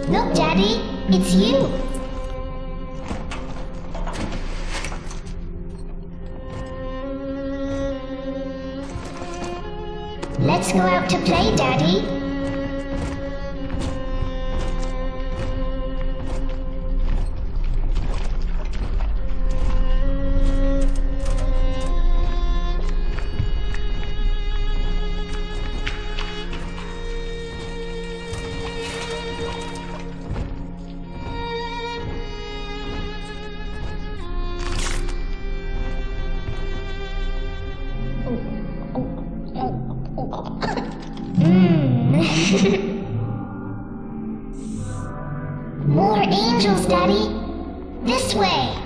Look, Daddy, it's you. Let's go out to play, Daddy. More angels, Daddy. This way.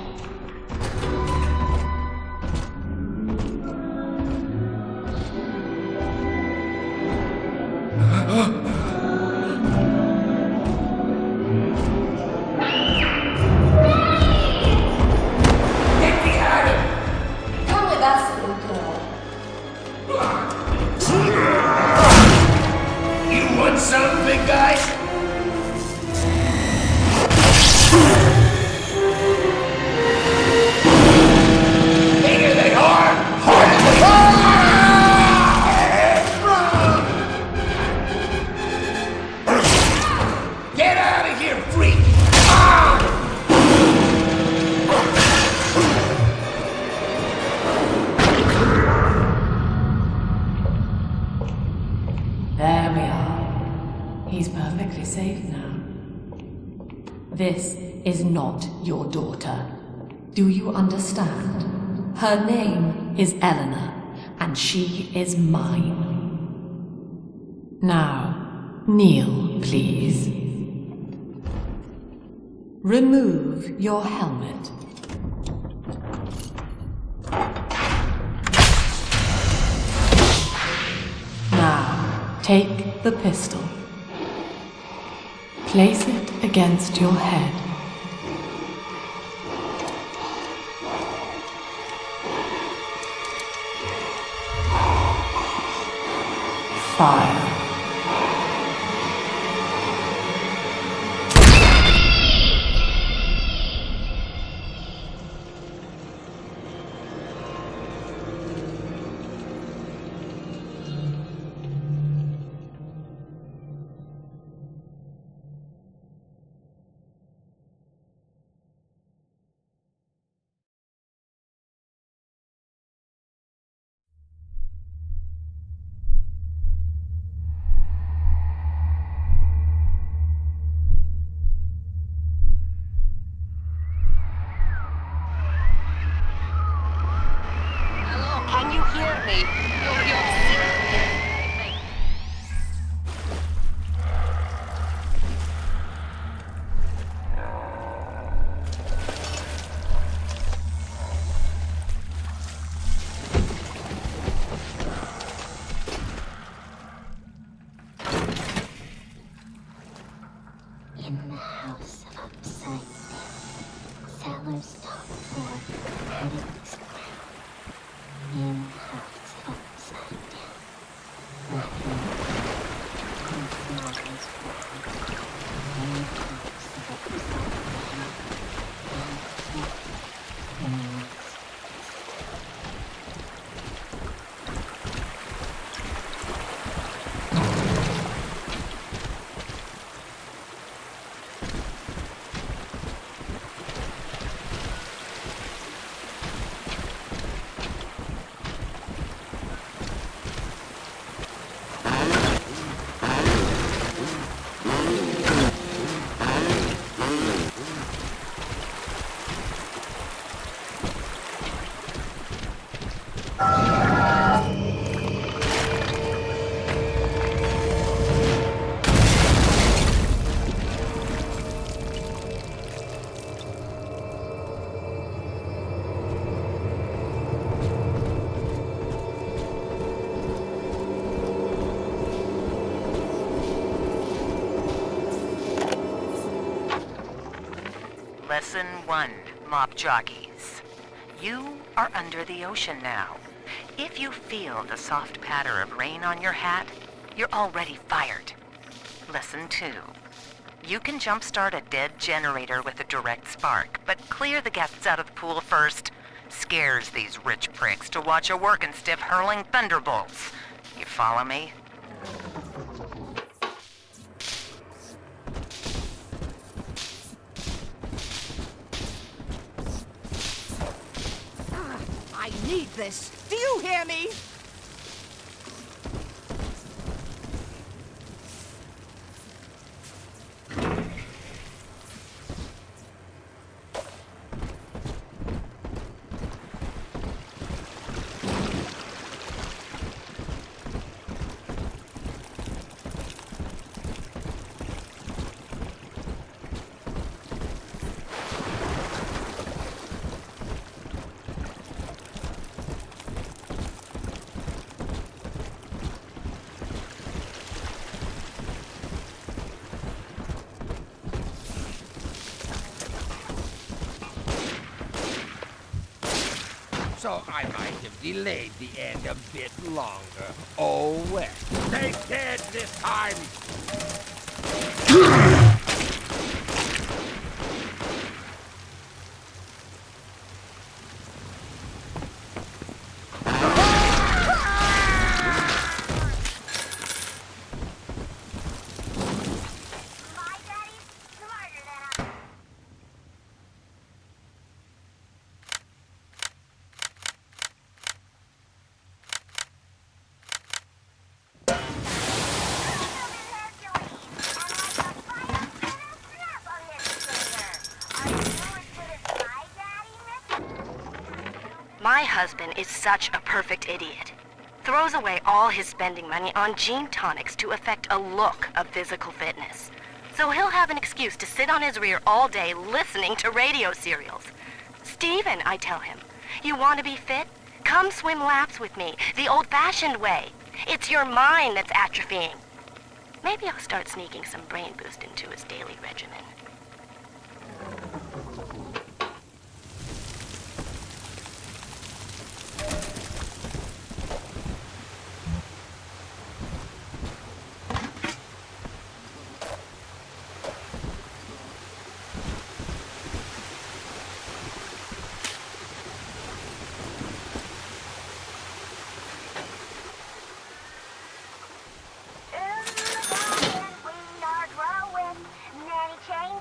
Get behind him! Come with us, little girl. You want some, big guy? Bigger than hard! Harder than hard! Get out of here, freak! There we are. He's perfectly safe now. This is not your daughter. Do you understand? Her name is Eleanor, and she is mine. Now, kneel, please. Remove your helmet. Now, take the pistol. Place it against your head. Fire. Lesson 1, mop jockeys. You are under the ocean now. If you feel the soft patter of rain on your hat, you're already fired. Lesson 2. You can jumpstart a dead generator with a direct spark, but clear the guests out of the pool first. Scares these rich pricks to watch a working stiff hurling thunderbolts. You follow me? I need this. Do you hear me? So I might have delayed the end a bit longer. Oh well. Stay dead this time! My husband is such a perfect idiot. Throws away all his spending money on gene tonics to affect a look of physical fitness. So he'll have an excuse to sit on his rear all day listening to radio serials. Steven, I tell him, you want to be fit? Come swim laps with me, the old-fashioned way. It's your mind that's atrophying. Maybe I'll start sneaking some brain boost into his daily regimen. In the garden we are growing many changes.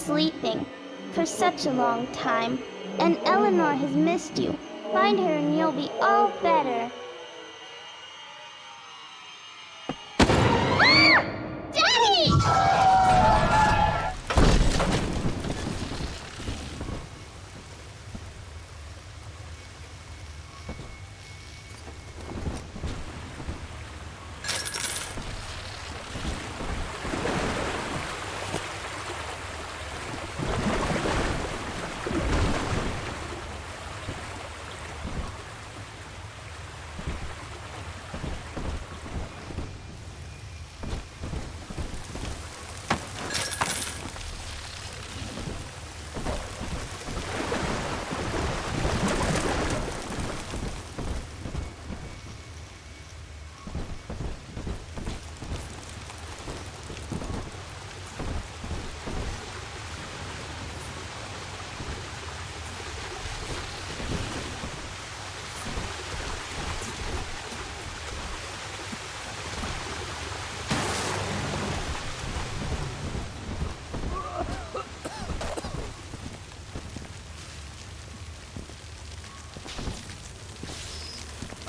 sleeping for such a long time, and Eleanor has missed you. Find her and you'll be all better. Daddy!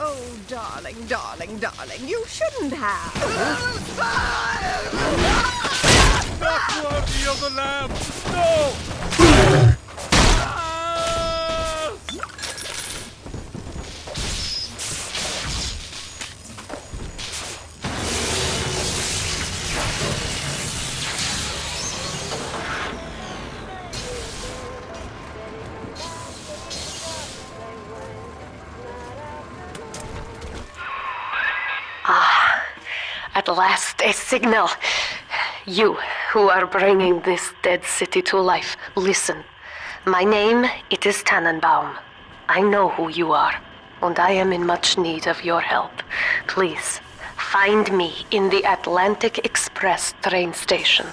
Oh, darling, darling, darling, you shouldn't have. Not worthy of the lamb! No! At last, a signal. You, who are bringing this dead city to life, listen. My name, it is Tannenbaum. I know who you are, and I am in much need of your help. Please, find me in the Atlantic Express train station.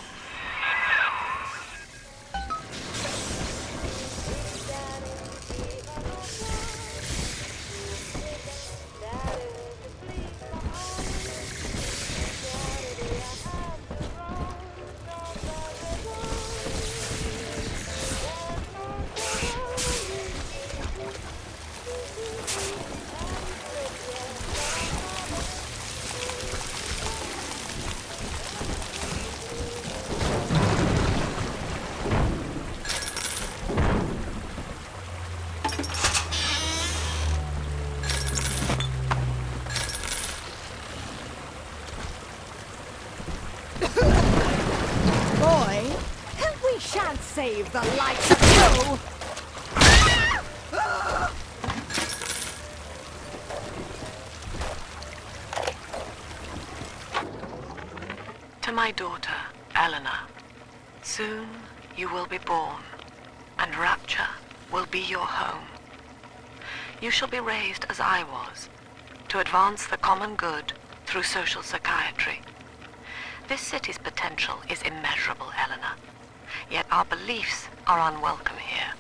Boy, we shan't save the likes of you! To my daughter, Eleanor, soon you will be born, and Rapture will be your home. You shall be raised as I was, to advance the common good through social psychiatry. This city's potential is immeasurable, Eleanor, yet our beliefs are unwelcome here.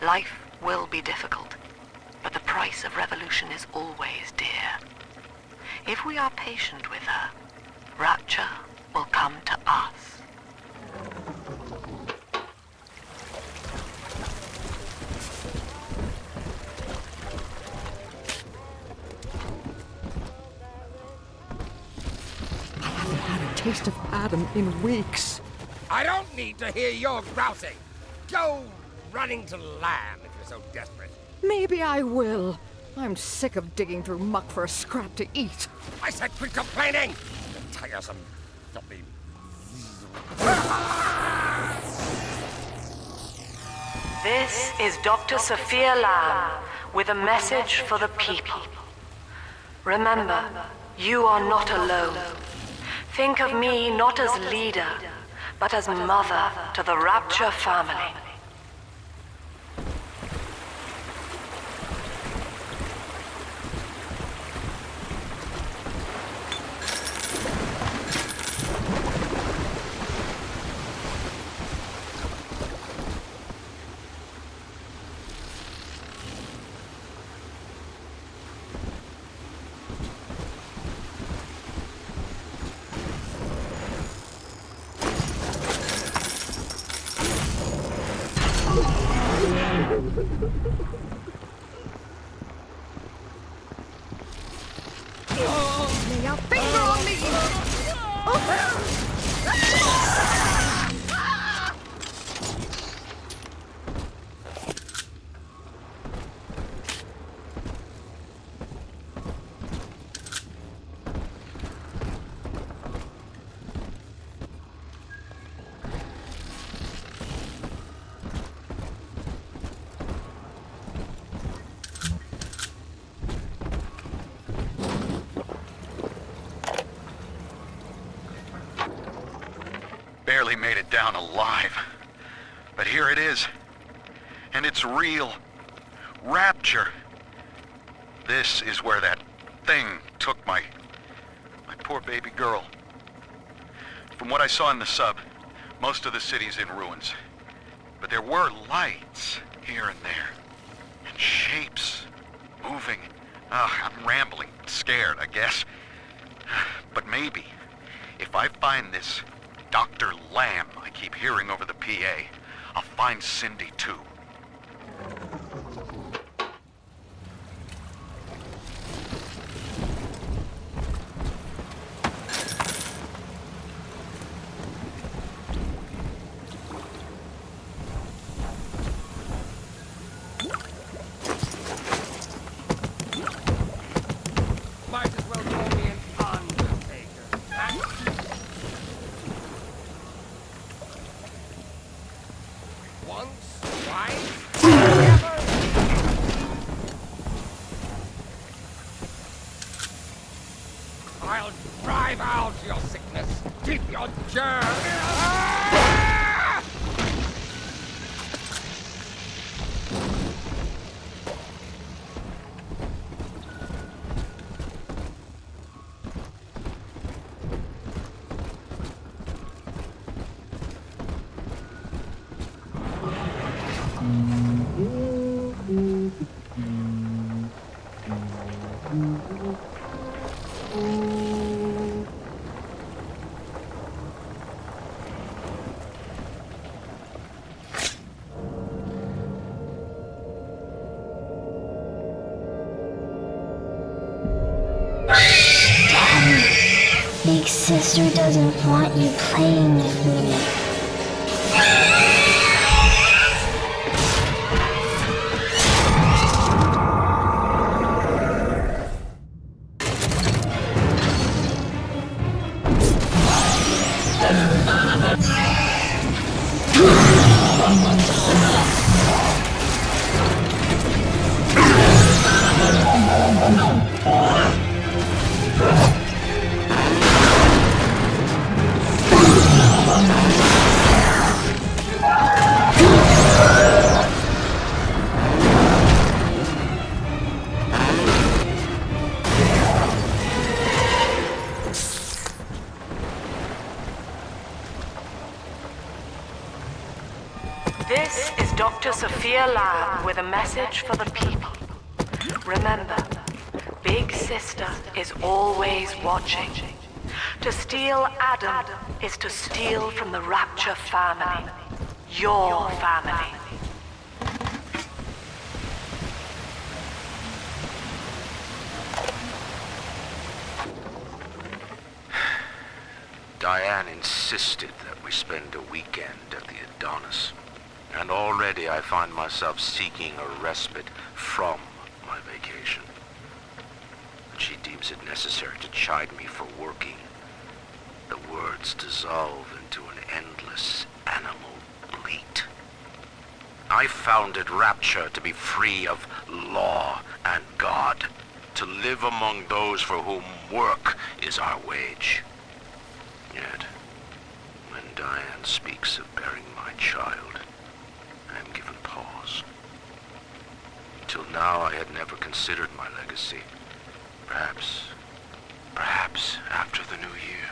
Life will be difficult, but the price of revolution is always dear. If we are patient with her, Rapture will come to us. I haven't had a taste of Adam in weeks. I don't need to hear your grousing. Go running to lamb if you're so desperate. Maybe I will. I'm sick of digging through muck for a scrap to eat. I said quit complaining! You tiresome, filthy... This is Dr. Sophia Lamb with a message for the people. Remember, you are not alone. Think of me not as leader, but as mother to the Rapture family. Lay a finger on me! Barely made it down alive. But here it is. And it's real. Rapture. This is where that thing took my poor baby girl. From what I saw in the sub, most of the city's in ruins. But there were lights here and there. And shapes moving. I'm rambling, scared, I guess. But maybe, if I find this Dr. Lamb I keep hearing over the PA, I'll find Cindy too. Might as well call me an undertaker. Once, twice, never. I'll drive out your sickness, keep your germ. Big sister doesn't want you playing with me. This is Dr. Sophia Lamb with a message for the people. Remember, Big Sister is always watching. To steal Adam is to steal from the Rapture family. Your family. Diane insisted that we spend a weekend at the Adonis. And already I find myself seeking a respite from my vacation. And she deems it necessary to chide me for working. The words dissolve into an endless animal bleat. I founded Rapture to be free of law and God, to live among those for whom work is our wage. Yet, when Diane speaks of bearing my child, I am given pause. Till now I had never considered my legacy. Perhaps after the new year.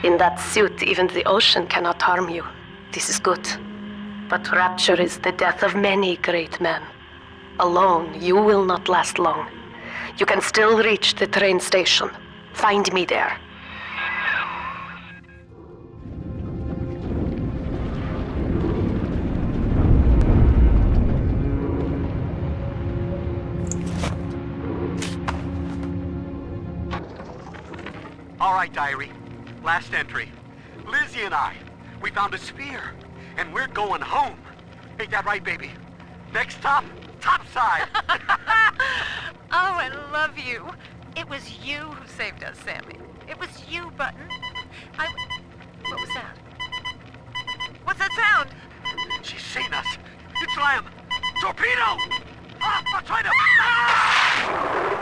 In that suit, even the ocean cannot harm you. This is good. But rapture is the death of many great men. Alone, you will not last long. You can still reach the train station. Find me there. All right, diary. Last entry. Lizzie and I, we found a sphere, and we're going home. Ain't that right, baby? Next stop, topside. Oh, I love you. It was you who saved us, Sammy. It was you, Button. What was that? What's that sound? She's seen us. It's Lamb. Torpedo! Ah, I'm trying to... Ah!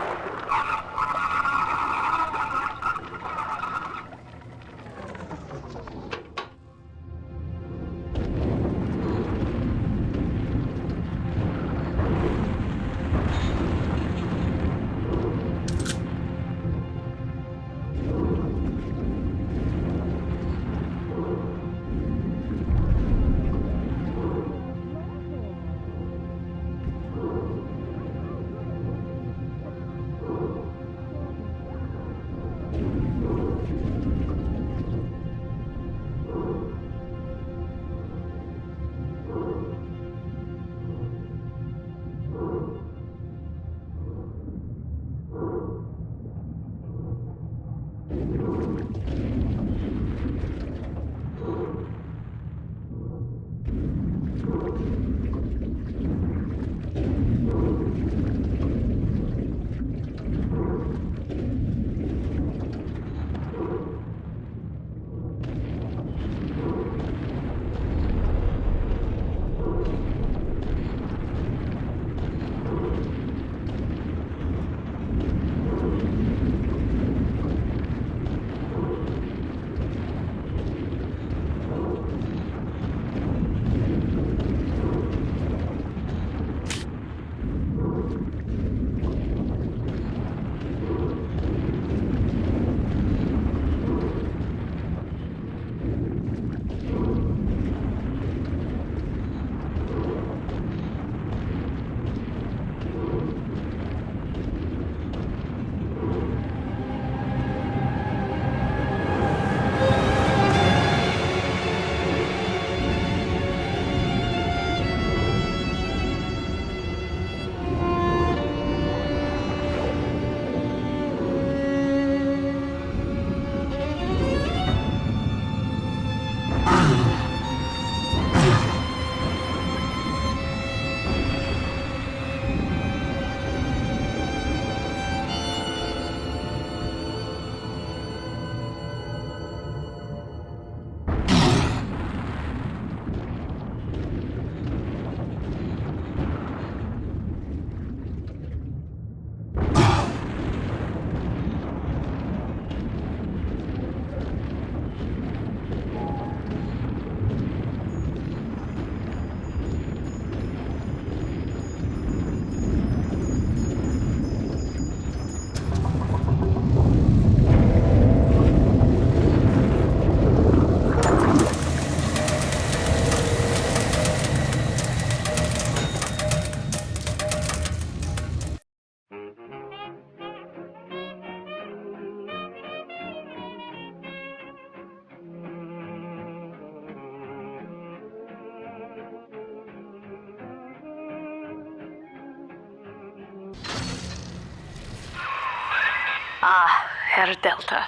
Herr Delta.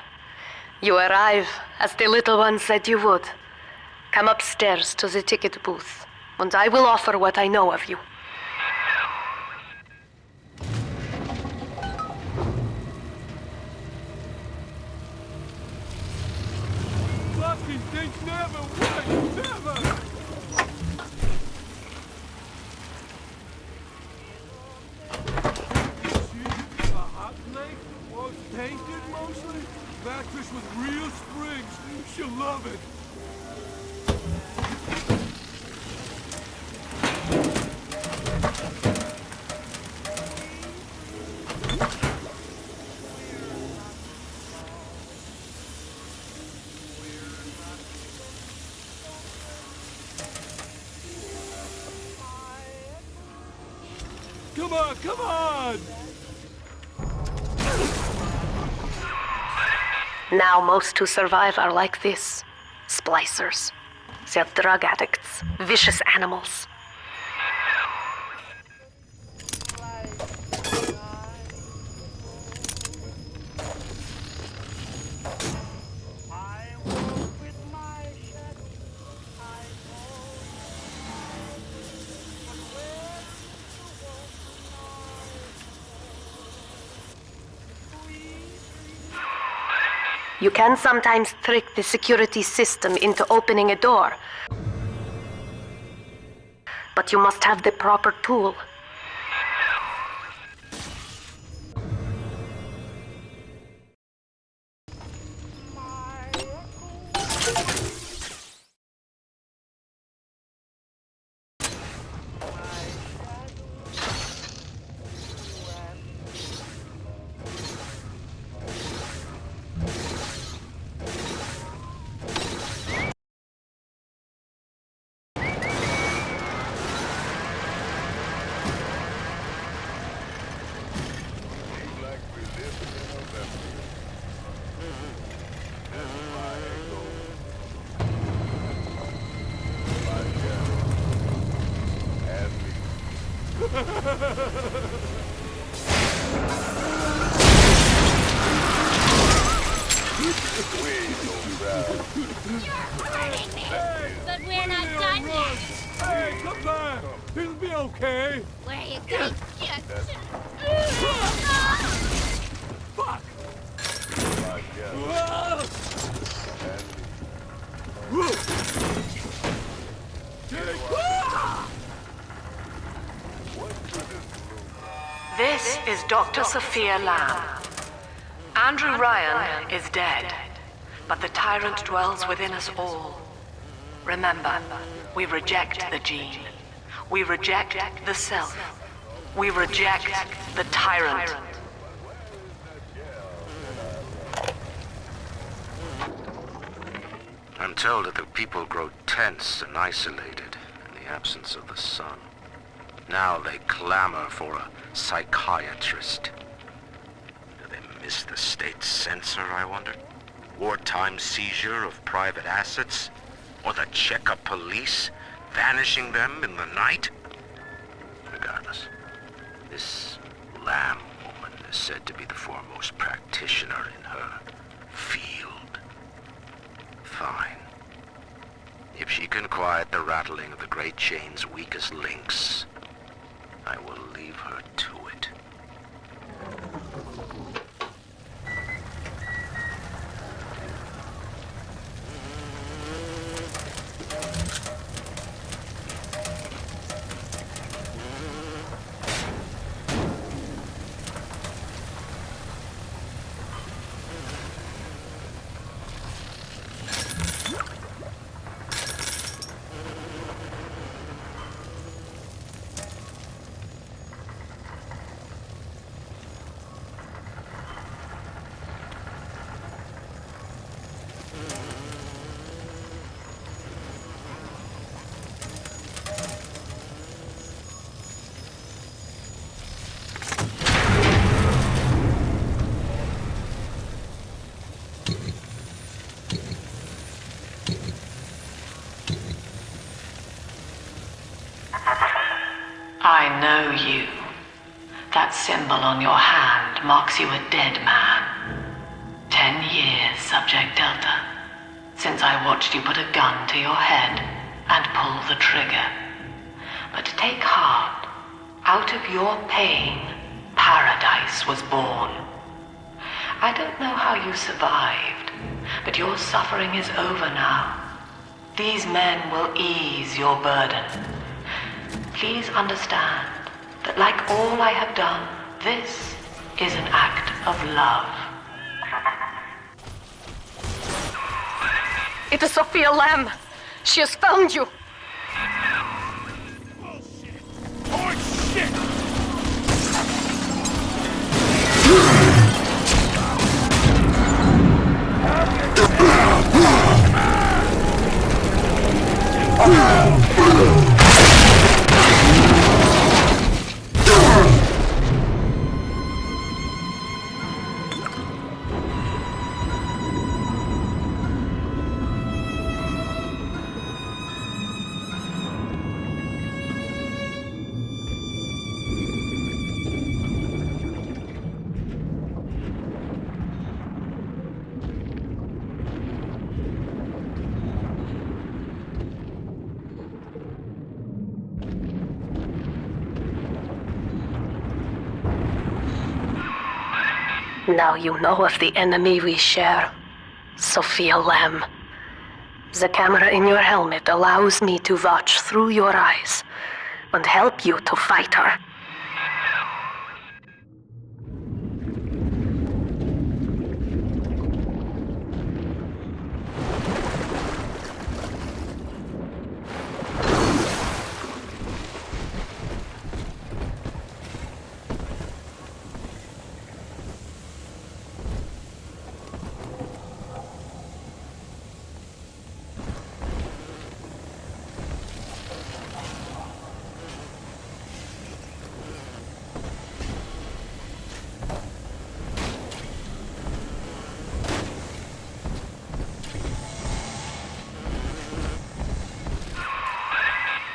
You arrive as the little one said you would. Come upstairs to the ticket booth, and I will offer what I know of you. Fucking things never work! Never! A hot plate was painted mostly. Mattress with real springs. She'll love it. Come on, come on! Now most who survive are like this. Splicers. They're drug addicts. Vicious animals. You can sometimes trick the security system into opening a door. But you must have the proper tool. But we're not done yet. Hey, come back! It'll be okay! Where are you going? Fuck! This is Dr. Sophia Lamb. Andrew Ryan is dead, but the tyrant dwells within us all. Remember, we reject the gene. We reject the self. We reject the tyrant. I'm told that the people grow tense and isolated in the absence of the sun. Now they clamor for a psychiatrist. Do they miss the state censor, I wonder? Wartime seizure of private assets? Or the checkup police vanishing them in the night? Regardless, this Lamb woman is said to be the foremost practitioner in her field. Fine. If she can quiet the rattling of the Great Chain's weakest links, I will leave her to it. I know you. That symbol on your hand marks you a dead man. Subject Delta, since I watched you put a gun to your head and pull the trigger. But take heart. Out of your pain, paradise was born. I don't know how you survived, but your suffering is over now. These men will ease your burden. Please understand that like all I have done, this is an act of love. It is Sophia Lamb. She has found you. Now you know of the enemy we share, Sophia Lamb. The camera in your helmet allows me to watch through your eyes and help you to fight her.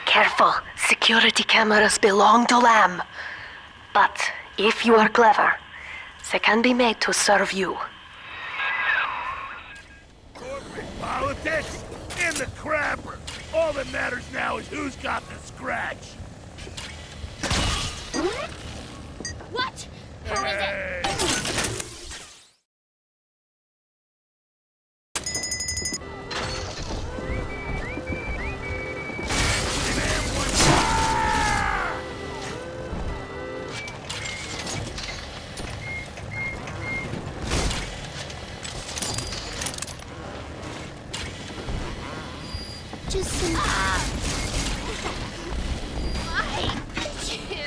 Careful, security cameras belong to Lamb. But if you are clever, they can be made to serve you. Corporate politics in the crapper. All that matters now is who's got the scratch. What? Who is it? Just some... Why? You...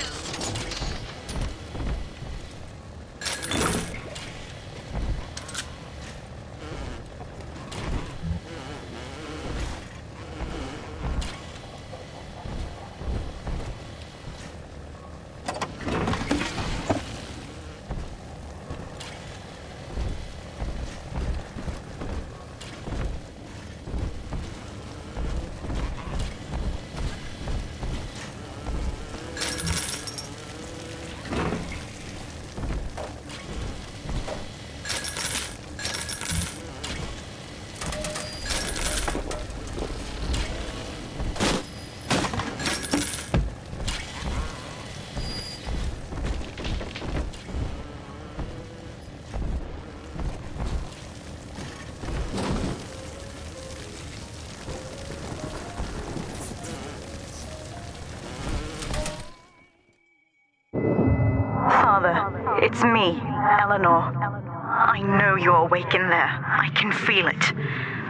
Father, it's me, Eleanor. I know you're awake in there. I can feel it.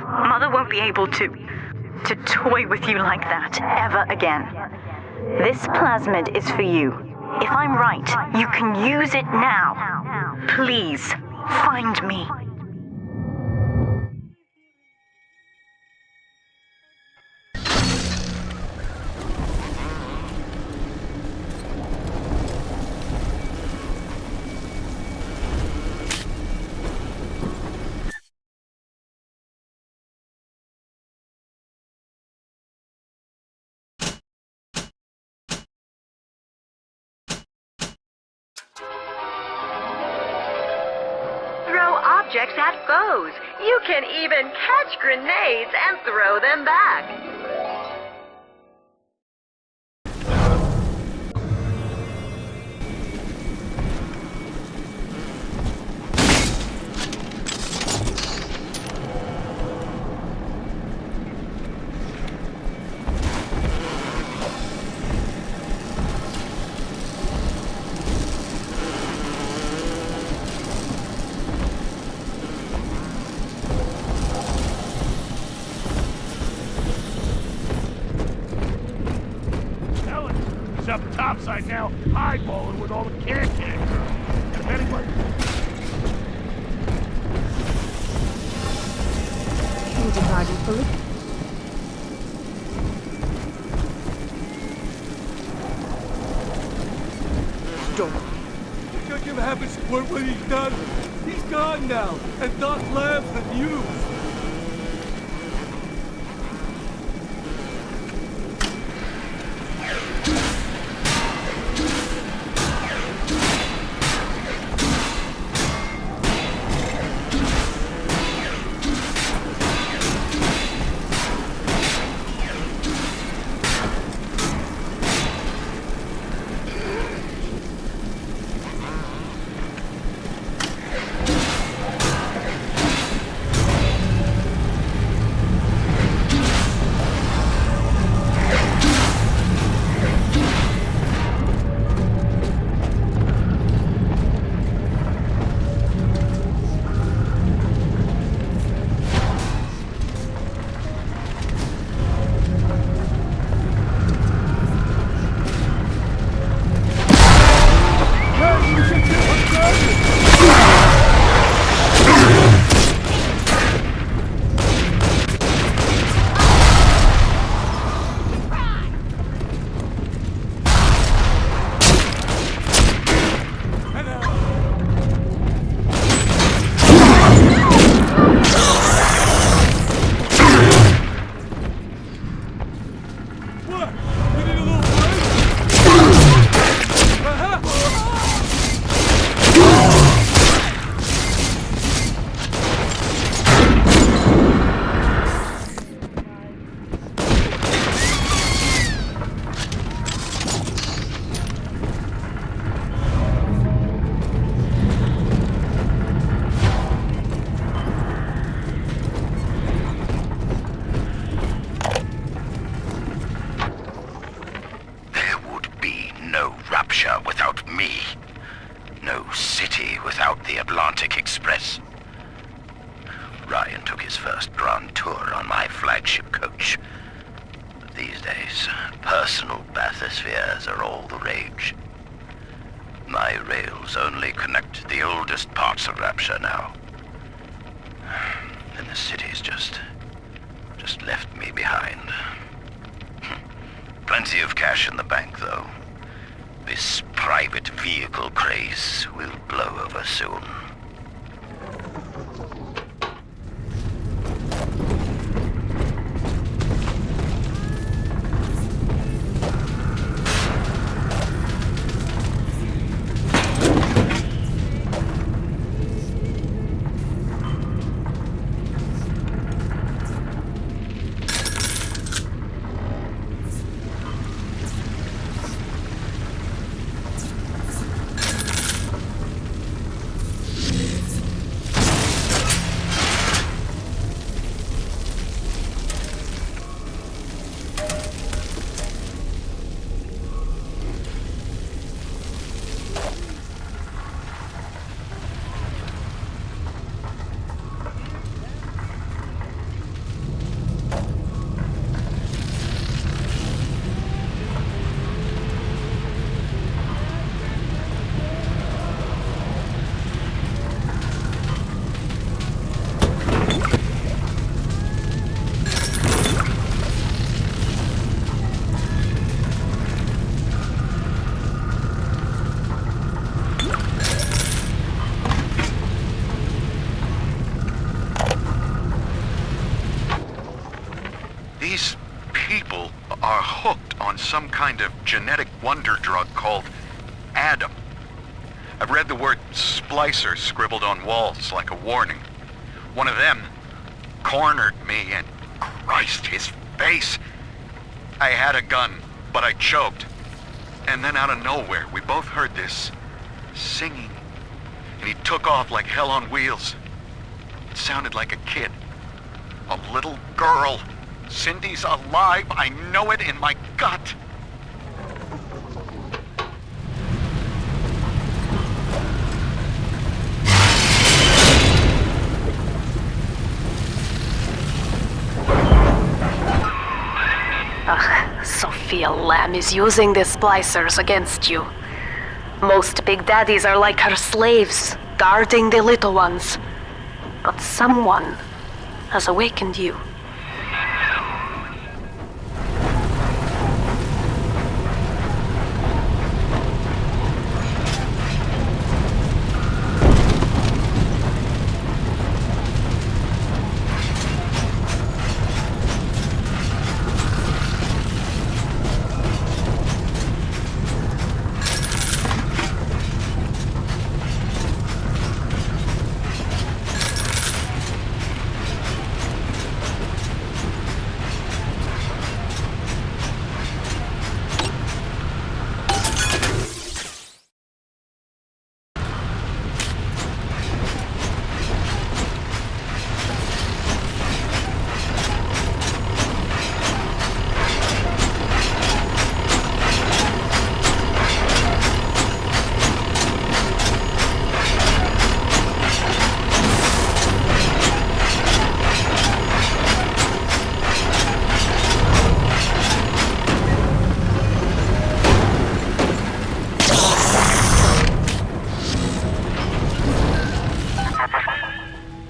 Mother won't be able to toy with you like that ever again. This plasmid is for you. If I'm right, you can use it now. Please, find me. throw objects at foes. You can even catch grenades and throw them back. Up topside now, eyeballing with all the can-cans. Anyway. Kindergarten fully. Stop. Judge him have his squirt when he's done. He's gone now, and thus laughs at you. Without me. No city without the Atlantic Express. Ryan took his first grand tour on my flagship coach. But these days, personal bathyspheres are all the rage. My rails only connect the oldest parts of Rapture now. And the city's just left me behind. Plenty of cash in the bank, though. This private vehicle craze will blow over soon. These people are hooked on some kind of genetic wonder drug called Adam. I've read the word splicer scribbled on walls like a warning. One of them cornered me and Christ, his face. I had a gun, but I choked. And then out of nowhere, we both heard this singing. And he took off like hell on wheels. It sounded like a kid. A little girl. Cindy's alive. I know it in my gut. Sophia Lamb is using the splicers against you. Most big daddies are like her slaves, guarding the little ones. But someone has awakened you.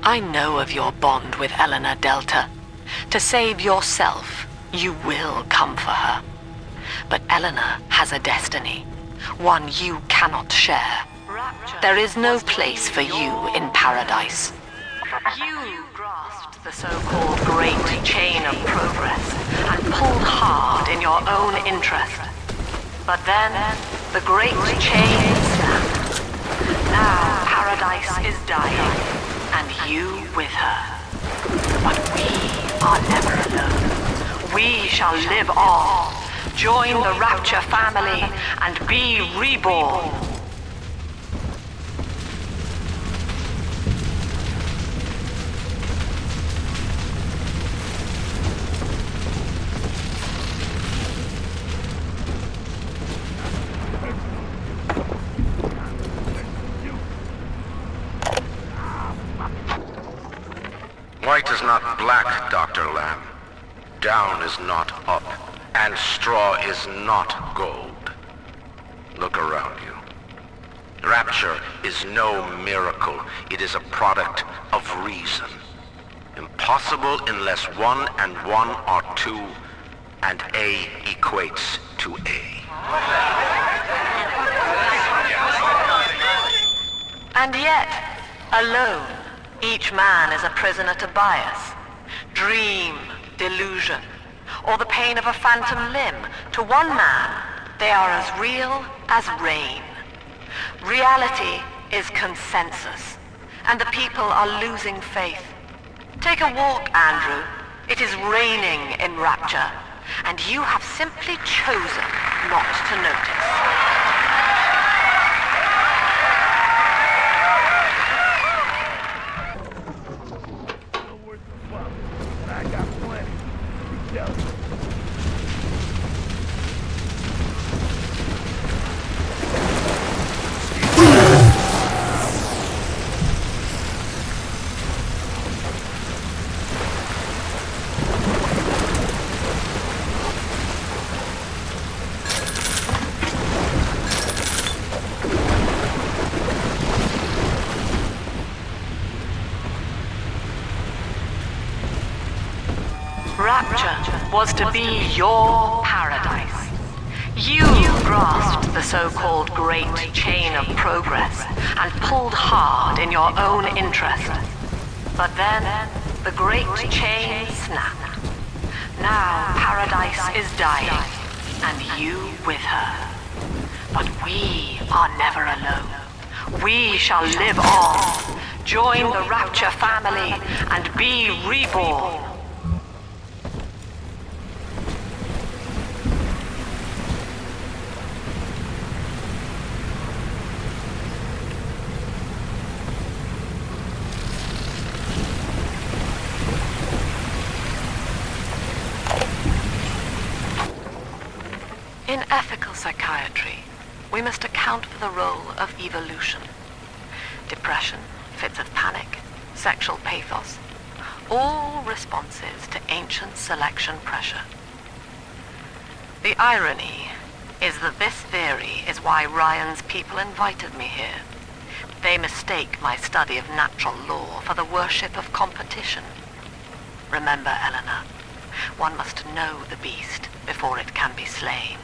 I know of your bond with Eleanor Delta. To save yourself, you will come for her. But Eleanor has a destiny, one you cannot share. There is no place for you in paradise. You grasped the so-called great chain of progress and pulled hard in your own interest. But then, the great chain snapped. Now paradise is dying, and you with her. But we are never alone. We shall live on, join the Rapture family, and be reborn. White is not black, Dr. Lamb. Down is not up, and straw is not gold. Look around you. Rapture is no miracle. It is a product of reason. Impossible unless 1 and 1 are 2, and A equates to A. And yet, alone, each man is a prisoner to bias, dream, delusion, or the pain of a phantom limb. To one man, they are as real as rain. Reality is consensus, and the people are losing faith. Take a walk, Andrew. It is raining in Rapture, and you have simply chosen not to notice. Rapture was to be your paradise. You grasped the so-called great chain of progress and pulled hard in your own interest. But then, the great chain snapped. Now paradise is dying, and you with her. But we are never alone. We shall live on, join the Rapture family, and be reborn. In ethical psychiatry, we must account for the role of evolution. Depression, fits of panic, sexual pathos, all responses to ancient selection pressure. The irony is that this theory is why Ryan's people invited me here. They mistake my study of natural law for the worship of competition. Remember, Eleanor, one must know the beast before it can be slain.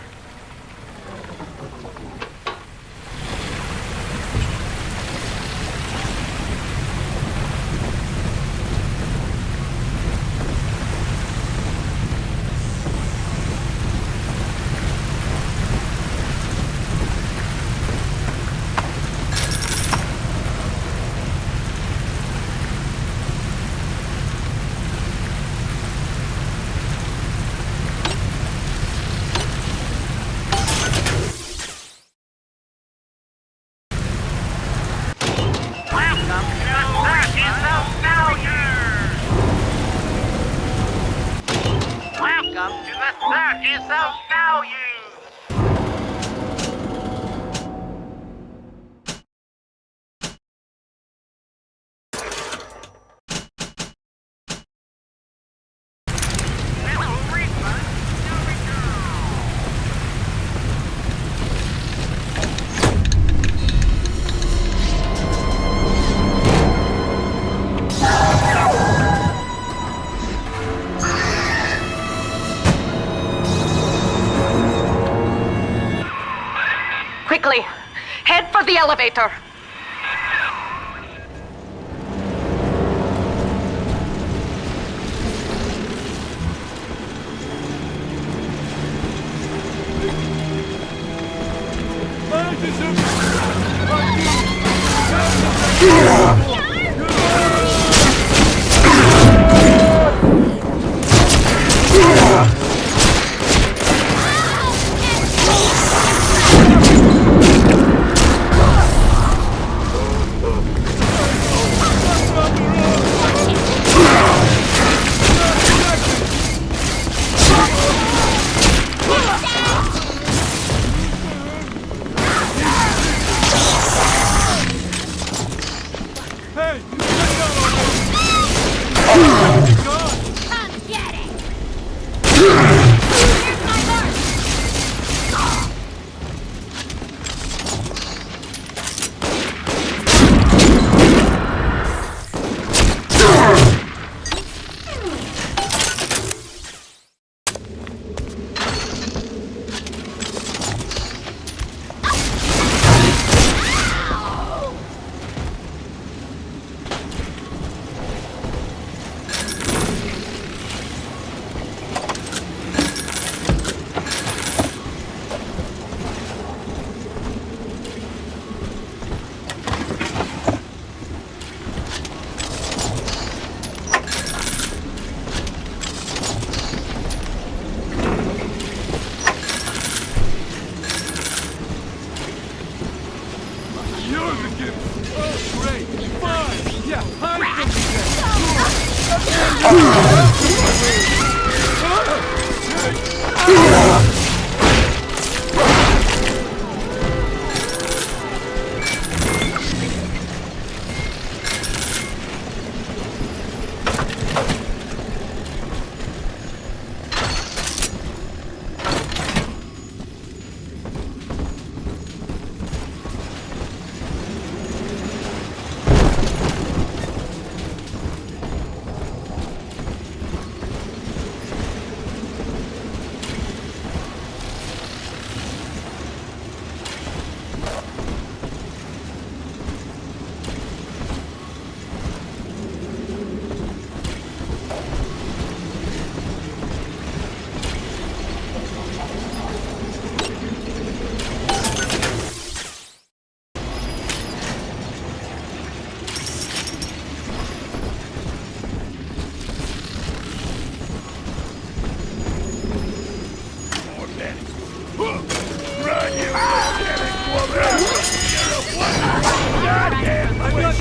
Quickly, head for the elevator.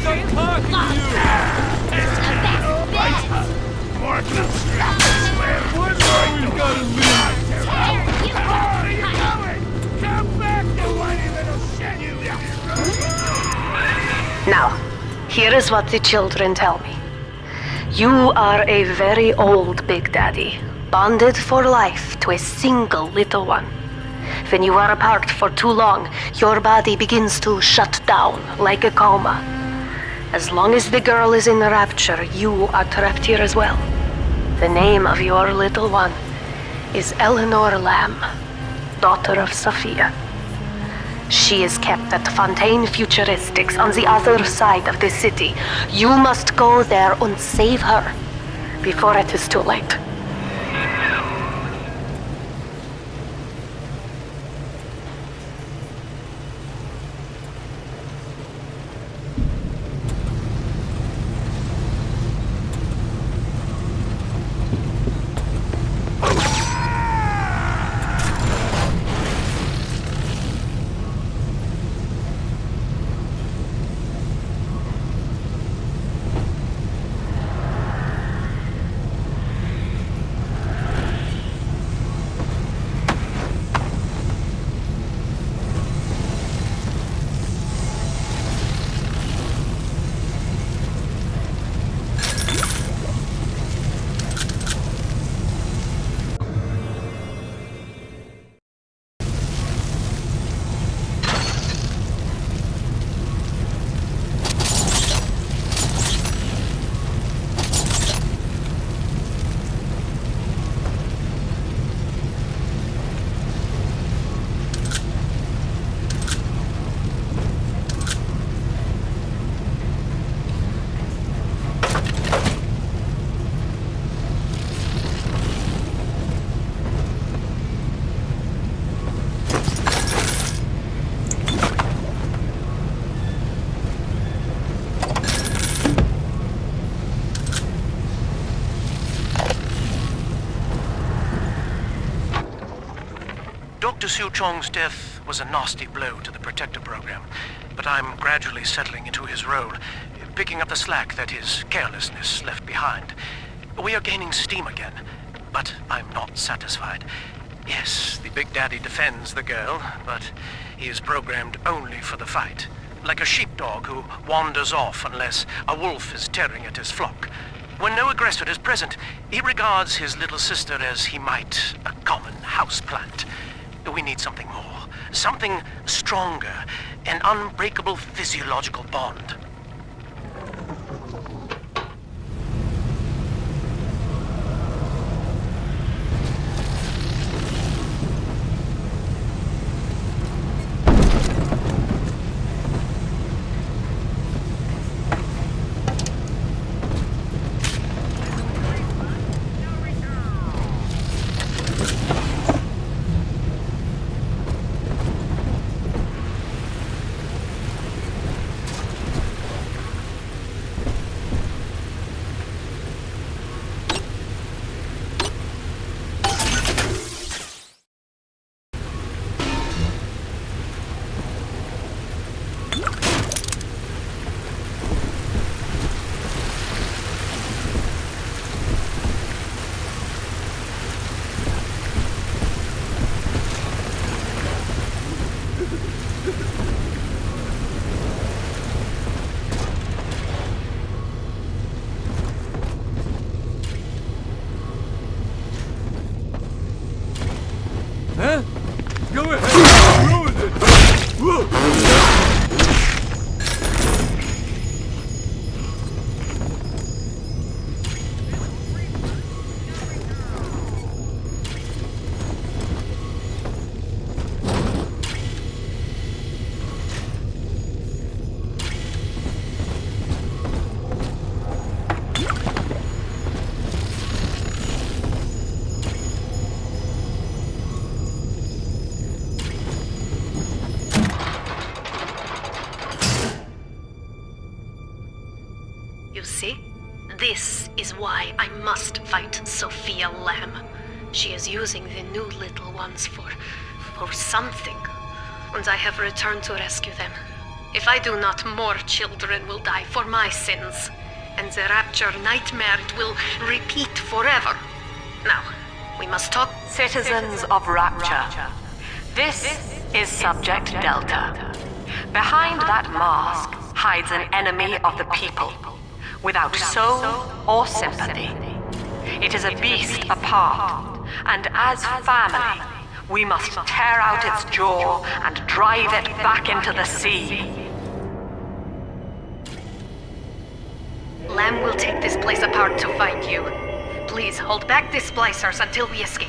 I'm talking to you! It's the best bet! Why do I always gotta leave? There you go! Where are you going? Come back, you whiny little shit! Now, here is what the children tell me. You are a very old Big Daddy, bonded for life to a single little one. When you are apart for too long, your body begins to shut down like a coma. As long as the girl is in the rapture, you are trapped here as well. The name of your little one is Eleanor Lamb, daughter of Sophia. She is kept at Fontaine Futuristics on the other side of the city. You must go there and save her before it is too late. Dr. Siu Chong's death was a nasty blow to the Protector program, but I'm gradually settling into his role, picking up the slack that his carelessness left behind. We are gaining steam again, but I'm not satisfied. Yes, the Big Daddy defends the girl, but he is programmed only for the fight, like a sheepdog who wanders off unless a wolf is tearing at his flock. When no aggressor is present, he regards his little sister as he might a common houseplant. We need something more, something stronger, an unbreakable physiological bond. Huh? Go ahead, ruin it! Whoa. You see? This is why I must fight Sophia Lamb. She is using the new little ones for something. And I have returned to rescue them. If I do not, more children will die for my sins. And the Rapture nightmare it will repeat forever. Now, we must talk. Citizens of Rapture, this is Subject Delta. Behind that mask hides an enemy of the people, without soul or sympathy. It is a beast apart, and as family, we must tear out its jaw and drive it back into the sea. Lamb will take this place apart to find you. Please hold back the splicers until we escape.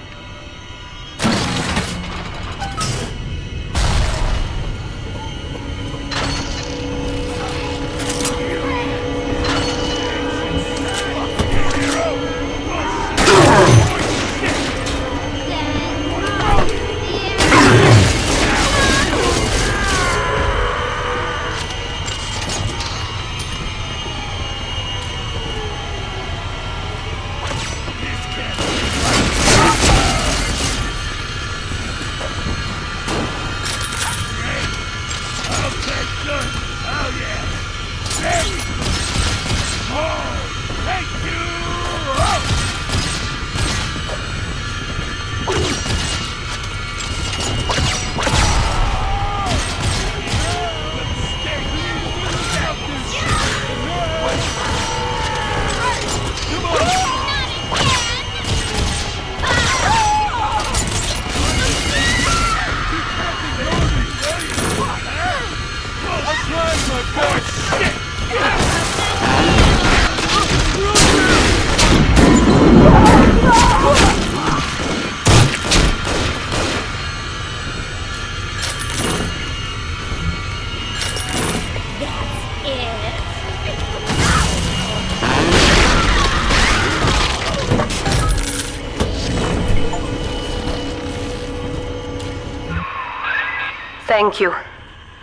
Thank you.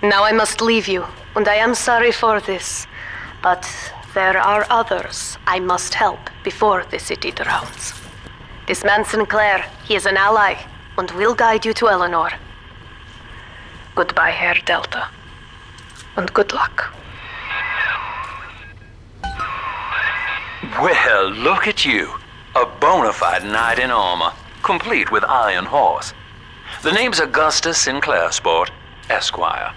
Now I must leave you, and I am sorry for this. But there are others I must help before the city drowns. This man Sinclair, he is an ally, and will guide you to Eleanor. Goodbye, Herr Delta. And good luck. Well, look at you. A bona fide knight in armor, complete with iron horse. The name's Augustus Sinclair, Sport, Esquire.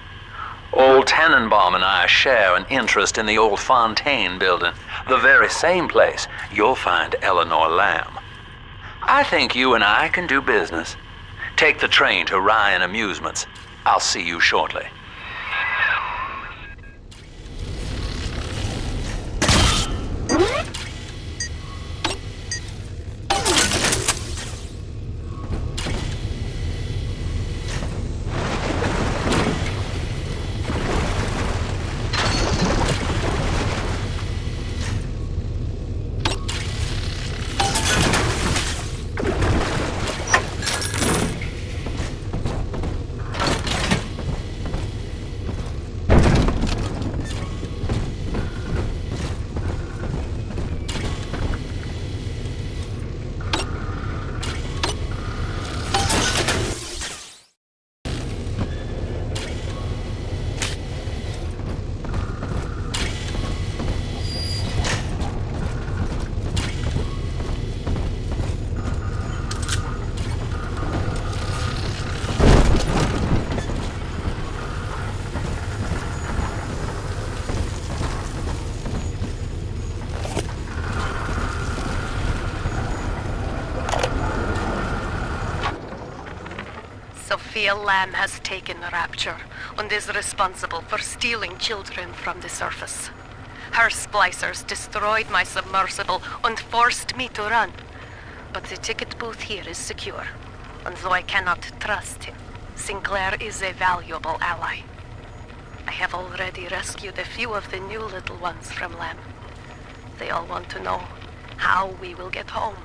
Old Tannenbaum and I share an interest in the old Fontaine building, the very same place you'll find Eleanor Lamb. I think you and I can do business. Take the train to Ryan Amusements. I'll see you shortly. Sophia Lamb has taken Rapture and is responsible for stealing children from the surface. Her splicers destroyed my submersible and forced me to run. But the ticket booth here is secure, and though I cannot trust him, Sinclair is a valuable ally. I have already rescued a few of the new little ones from Lamb. They all want to know how we will get home.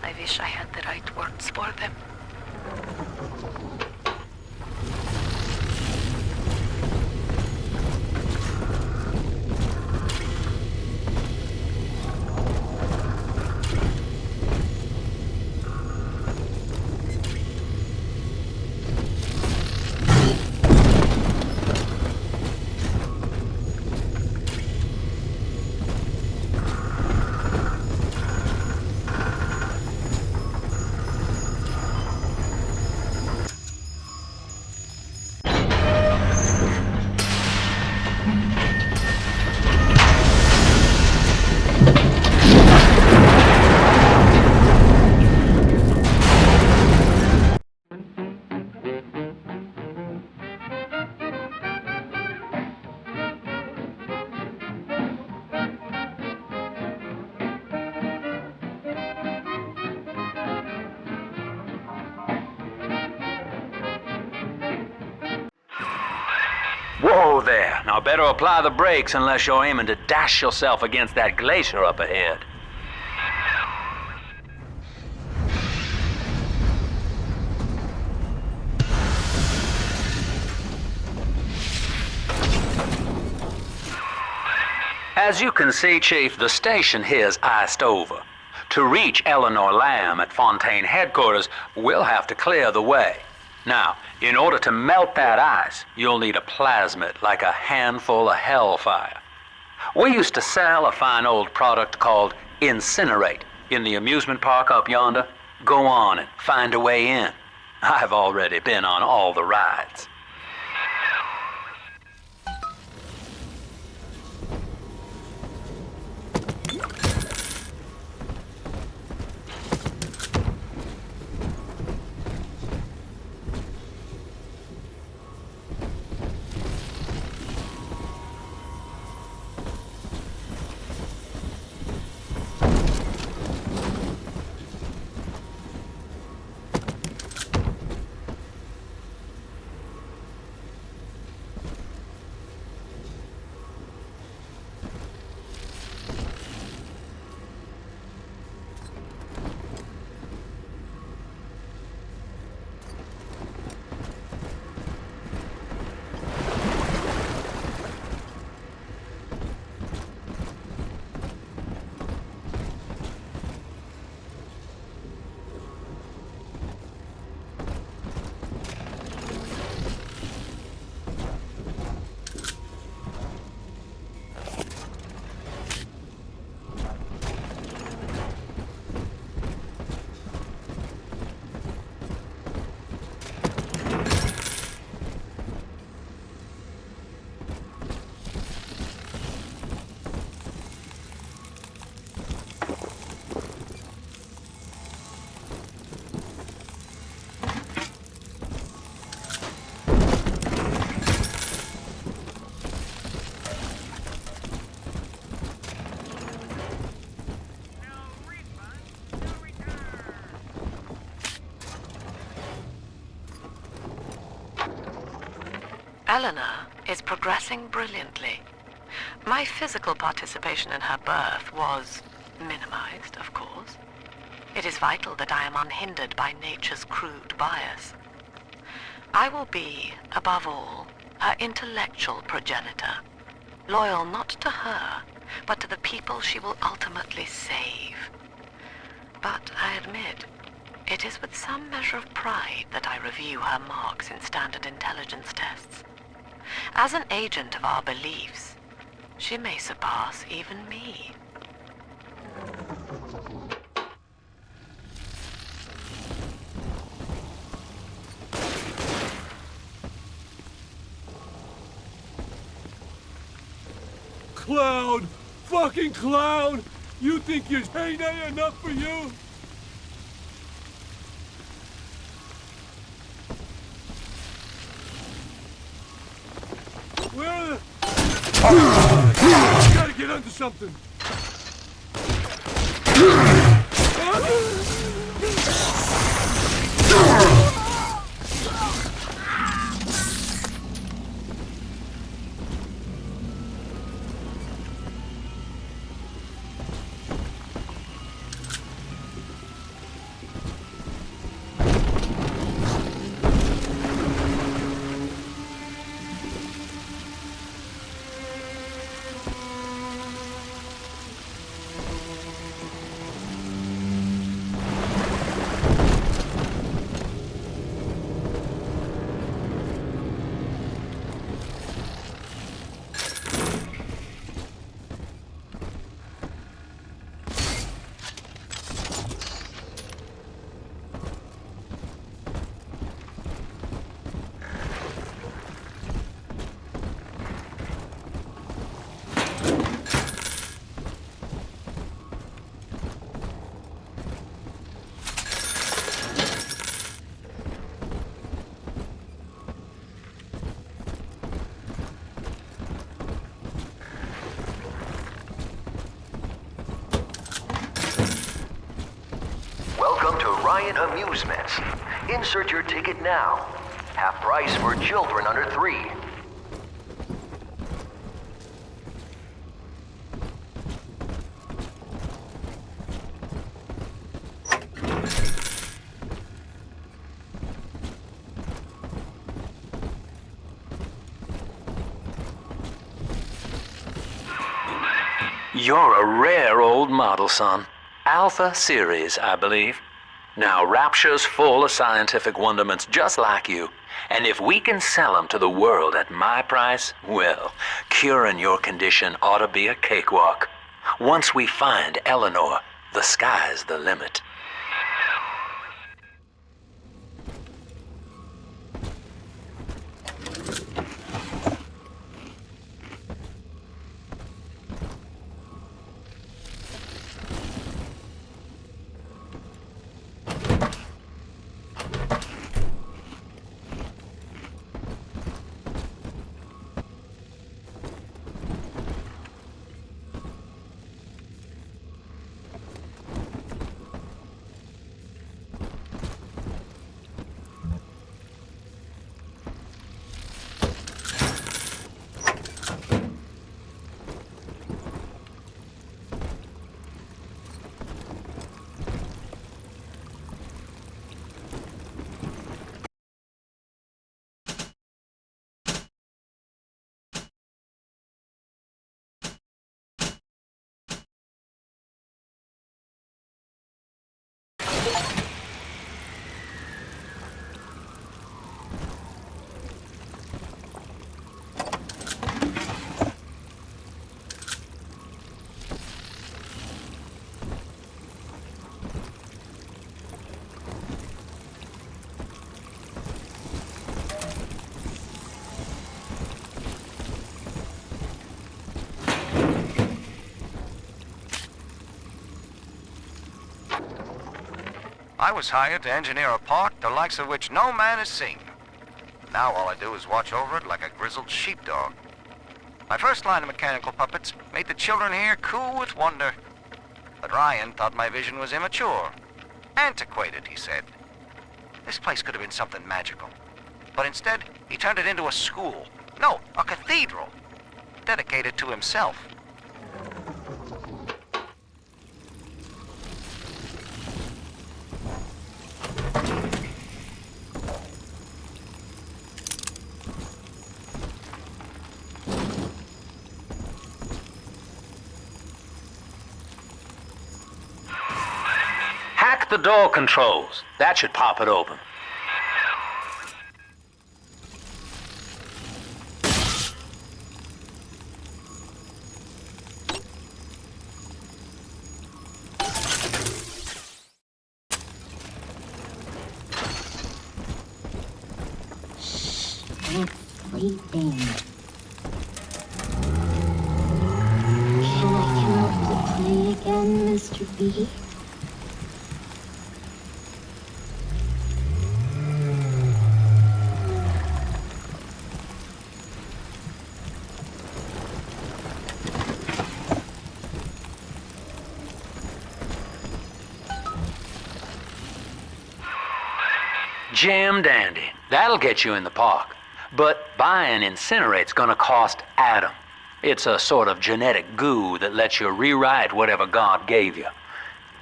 I wish I had the right words for them. Whoa there. Now better apply the brakes unless you're aiming to dash yourself against that glacier up ahead. As you can see, Chief, the station here's iced over. To reach Eleanor Lamb at Fontaine headquarters, we'll have to clear the way. Now, in order to melt that ice, you'll need a plasmid, like a handful of hellfire. We used to sell a fine old product called Incinerate in the amusement park up yonder. Go on and find a way in. I've already been on all the rides. Eleanor is progressing brilliantly. My physical participation in her birth was minimized, of course. It is vital that I am unhindered by nature's crude bias. I will be, above all, her intellectual progenitor, loyal not to her, but to the people she will ultimately save. But I admit, it is with some measure of pride that I review her marks in standard intelligence tests. As an agent of our beliefs, she may surpass even me. Clown! Fucking clown! You think your heyday enough for you? Where the... You gotta get under something! Welcome to Ryan Amusements. Insert your ticket now. Half price for children under 3. You're a rare old model, son. Alpha series, I believe. Now, Rapture's full of scientific wonderments just like you. And if we can sell them to the world at my price, well, curing your condition ought to be a cakewalk. Once we find Eleanor, the sky's the limit. I was hired to engineer a park the likes of which no man has seen. Now all I do is watch over it like a grizzled sheepdog. My first line of mechanical puppets made the children here cool with wonder. But Ryan thought my vision was immature. Antiquated, he said. This place could have been something magical. But instead, he turned it into a school. No, a cathedral. Dedicated to himself. Hack the door controls. That should pop it open. Sleeping. Can I come out to play again, Mr. B? Jam dandy. That'll get you in the park. But buying Incinerate's gonna cost Adam. It's a sort of genetic goo that lets you rewrite whatever God gave you.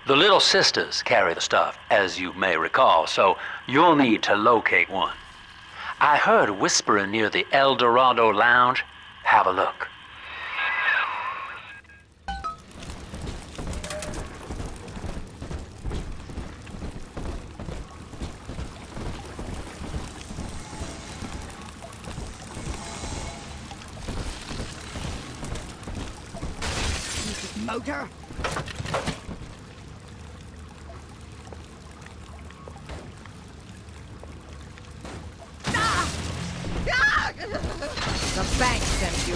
The little sisters carry the stuff, as you may recall, so you'll need to locate one. I heard whispering near the El Dorado Lounge. Have a look. Motor? The bank sent you.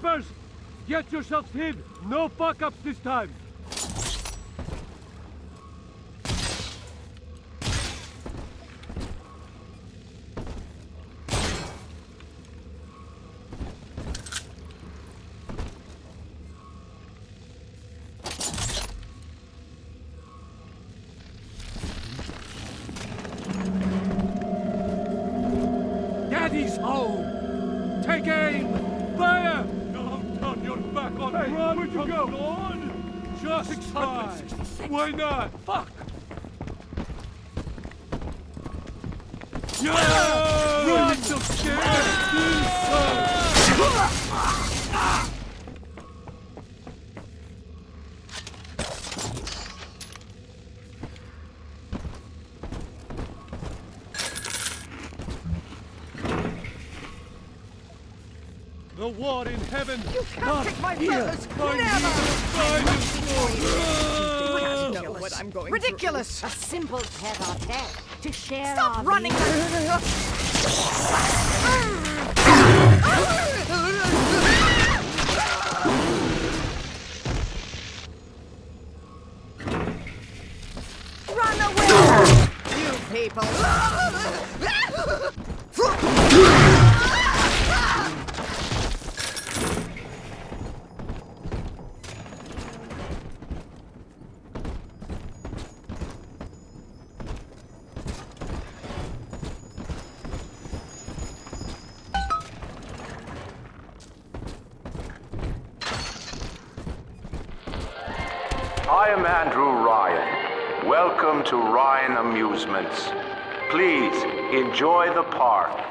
Choppers! Get yourselves hid! No fuck-ups this time! Daddy's home! Take aim! Fire! Don't turn your back on me! Run! Where'd you go? On! Just try! Why not? Fuck! Yeah! Run! So scared! The war in heaven! You can't take my brothers! Never! You know what I'm going Ridiculous! through. A simple tete-a-tete to share. Stop our running! Run away! You people! I am Andrew Ryan. Welcome to Ryan Amusements. Please, enjoy the park.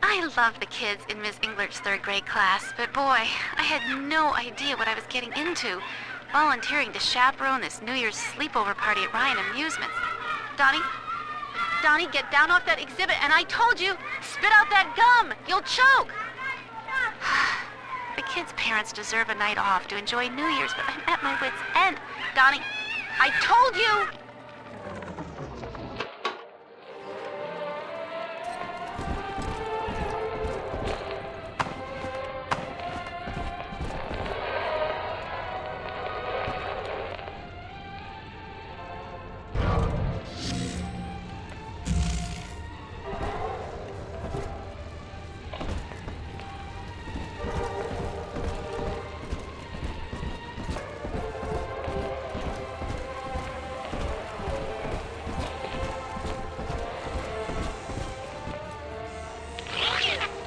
I love the kids in Miss Englert's third grade class, but boy, I had no idea what I was getting into. Volunteering to chaperone this New Year's sleepover party at Ryan Amusements. Donnie, get down off that exhibit, and I told you, spit out that gum! You'll choke! The kids' parents deserve a night off to enjoy New Year's, but I'm at my wit's end. Donnie, I told you!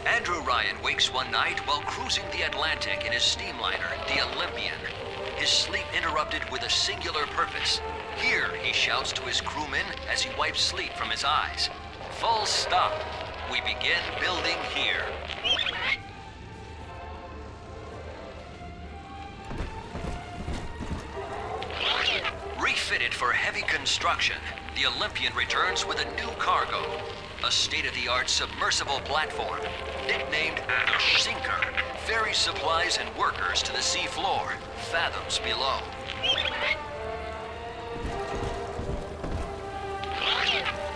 Andrew Ryan wakes one night while cruising the Atlantic in his steamliner, the Olympian. His sleep interrupted with a singular purpose. Here, he shouts to his crewmen as he wipes sleep from his eyes. Full stop. We begin building here. Refitted for heavy construction, the Olympian returns with a new cargo. A state-of-the-art submersible platform, nicknamed the Sinker, ferries supplies and workers to the sea floor, fathoms below.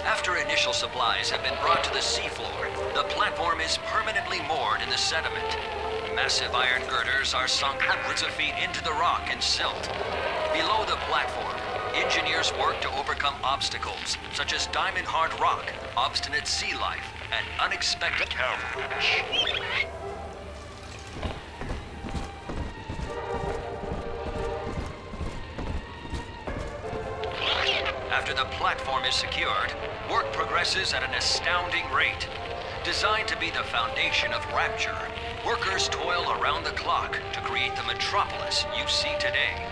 After initial supplies have been brought to the seafloor, the platform is permanently moored in the sediment. Massive iron girders are sunk hundreds of feet into the rock and silt. Below the platform, engineers work to overcome obstacles such as diamond-hard rock, obstinate sea life, and unexpected ambush. After the platform is secured, work progresses at an astounding rate. Designed to be the foundation of Rapture, workers toil around the clock to create the metropolis you see today.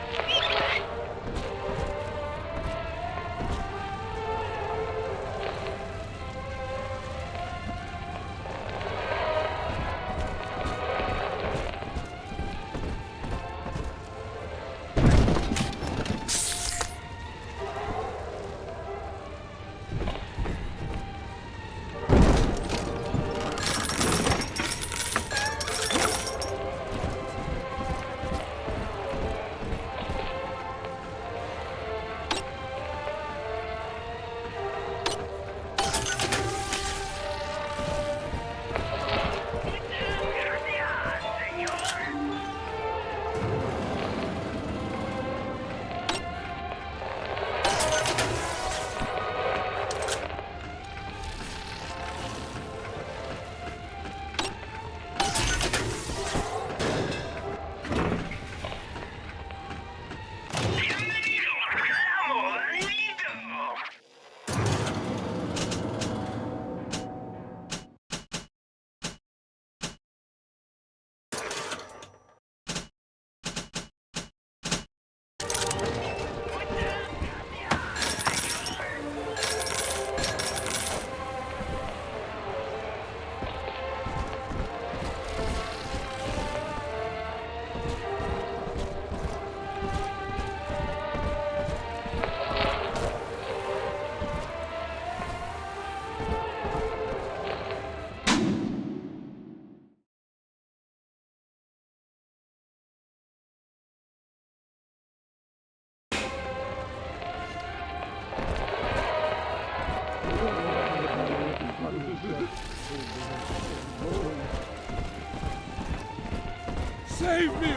Save me!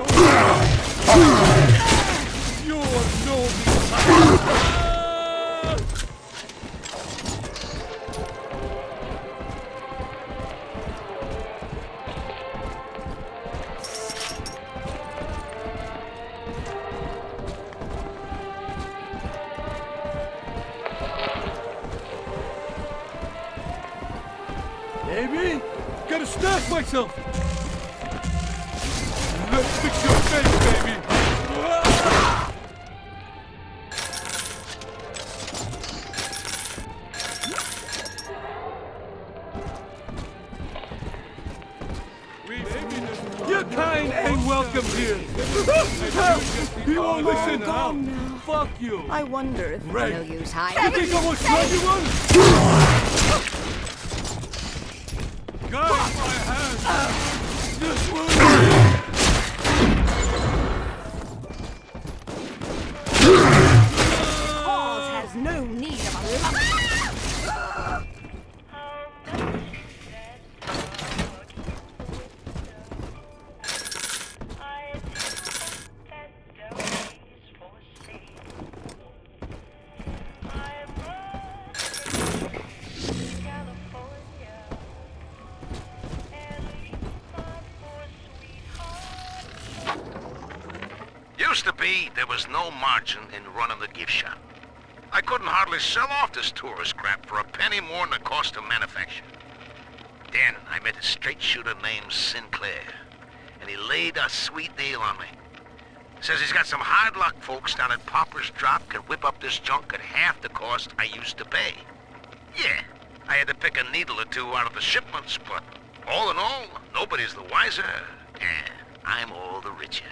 You're no Amy, gotta stash myself. Let's fix your face, baby! Your kind ain't welcome here! You won't listen now! Fuck you! I wonder if Right. no use You hiding. think I won't show you one? Guys, my hand! This will... Cause has no need of a Used to be, there was no margin in running the gift shop. I couldn't hardly sell off this tourist crap for a penny more than the cost of manufacture. Then I met a straight shooter named Sinclair, and he laid a sweet deal on me. Says he's got some hard luck folks down at Popper's Drop can whip up this junk at half the cost I used to pay. Yeah, I had to pick a needle or two out of the shipments, but all in all, nobody's the wiser, and I'm all the richer.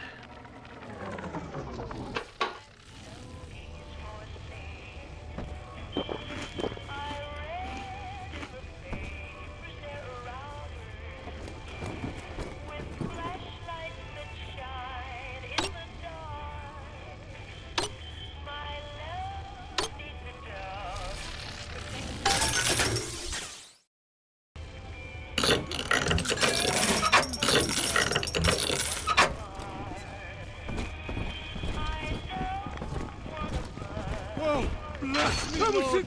Whoa! Bless me, Lord!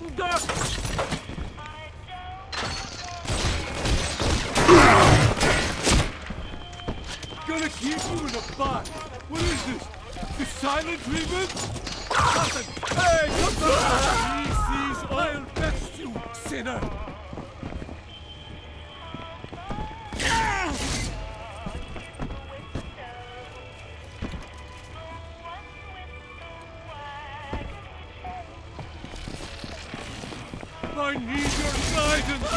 Gonna keep you in a box. What is this? The silent treatment? Hey, come on! He sees I'll best you, sinner! I need your guidance!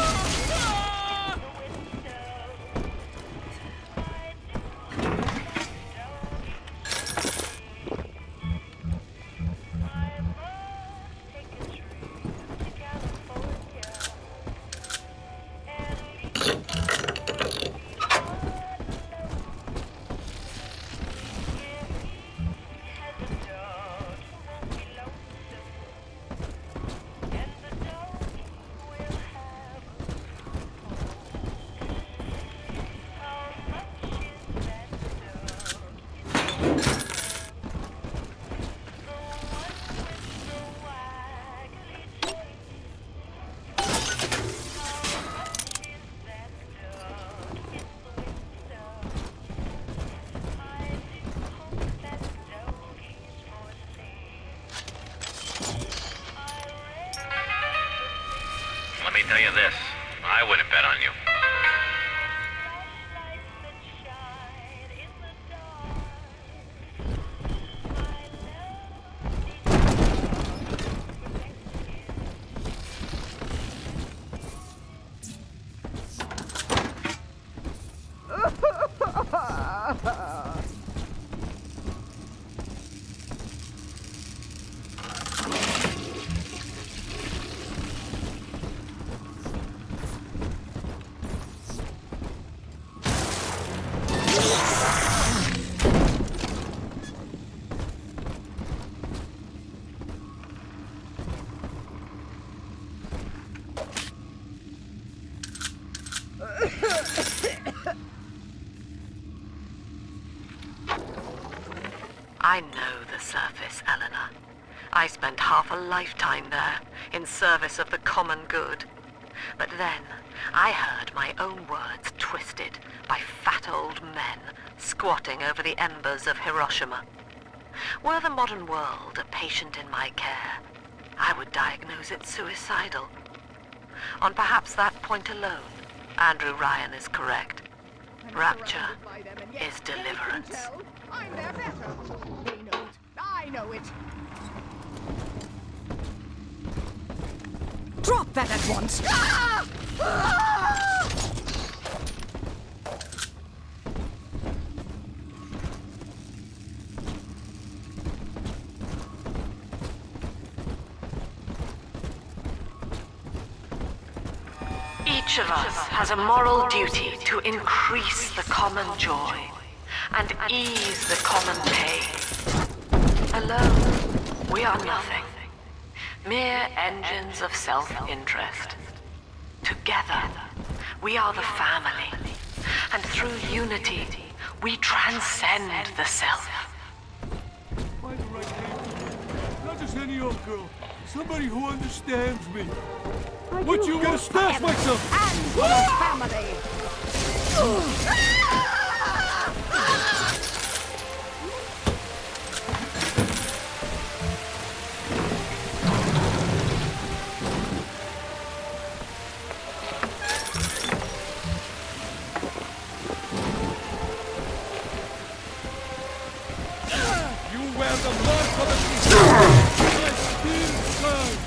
Let me tell you this, I wouldn't bet on you. I know the surface, Eleanor. I spent half a lifetime there, in service of the common good. But then, I heard my own words twisted by fat old men squatting over the embers of Hiroshima. Were the modern world a patient in my care, I would diagnose it suicidal. On perhaps that point alone, Andrew Ryan is correct. Rapture is deliverance. I'm their better. They know it. I know it. Drop that at once. Ah! Ah! Each of us has a moral duty to increase the common joy and ease the common pain. Alone, we are nothing. Mere engines of self-interest. Together, we are the family. And through unity, we transcend the self. Find the right name. Not just any old girl. Somebody who understands me. What you gonna stash myself? And for the family. You wear the mark of the beast. My steel sword.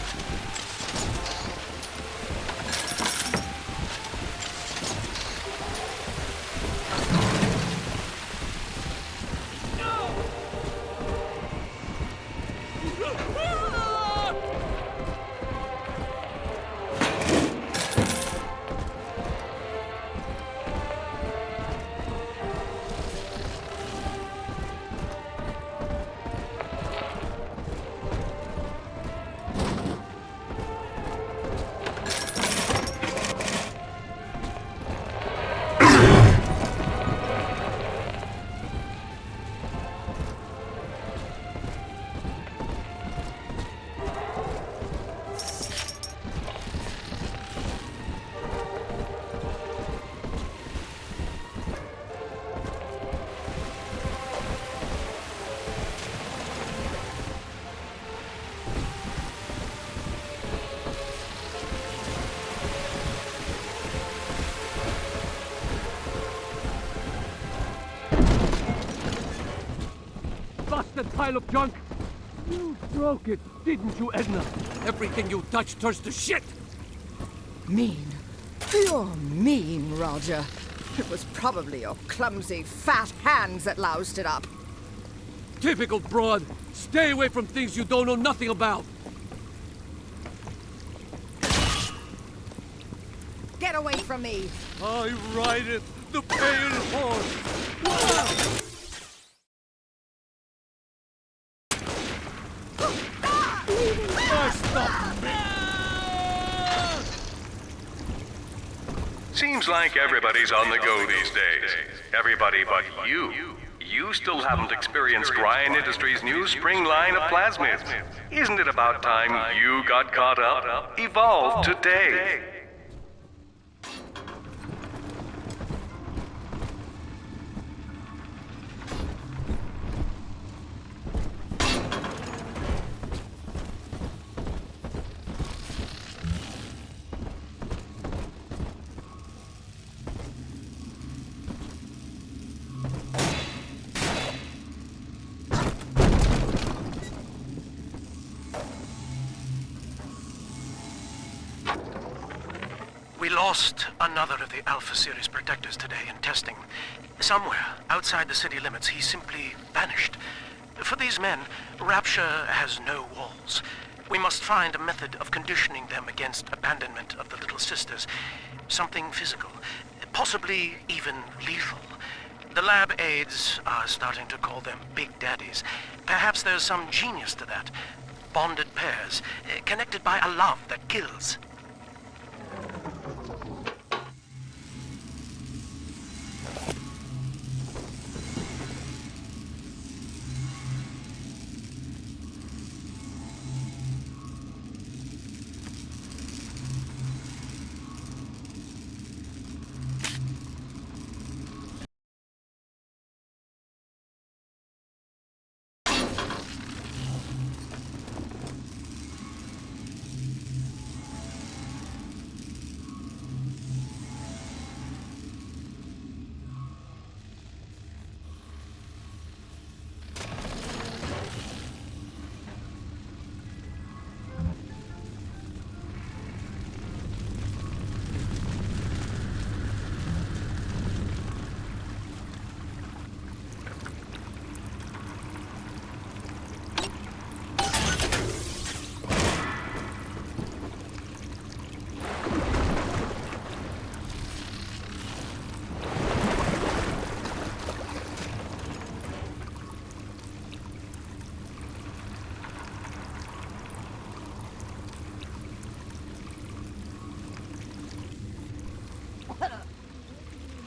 pile of junk? You broke it, didn't you, Edna? Everything you touch turns to shit! Mean. You're mean, Roger. It was probably your clumsy, fat hands that loused it up. Typical broad. Stay away from things you don't know nothing about. Get away from me! I rideth the pale horse. Wow! Seems like everybody's on the go these days. Everybody but you. You still haven't experienced Ryan Industries' new spring line of plasmids. Isn't it about time you got caught up? Evolve today. We lost another of the Alpha Series protectors today in testing. Somewhere outside the city limits, he simply vanished. For these men, Rapture has no walls. We must find a method of conditioning them against abandonment of the Little Sisters. Something physical, possibly even lethal. The lab aides are starting to call them Big Daddies. Perhaps there's some genius to that. Bonded pairs, connected by a love that kills.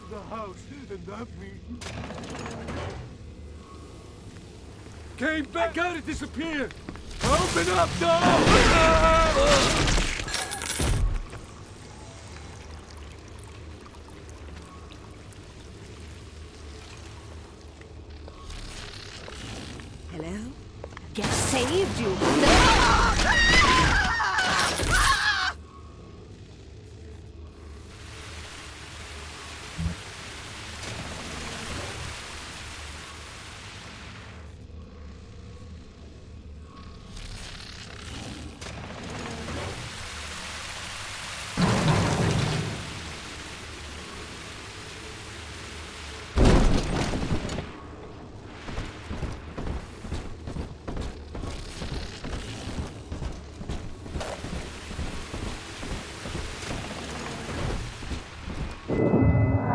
The house and that meeting. Came back out and disappeared. Open up now! Hello? Get saved, you...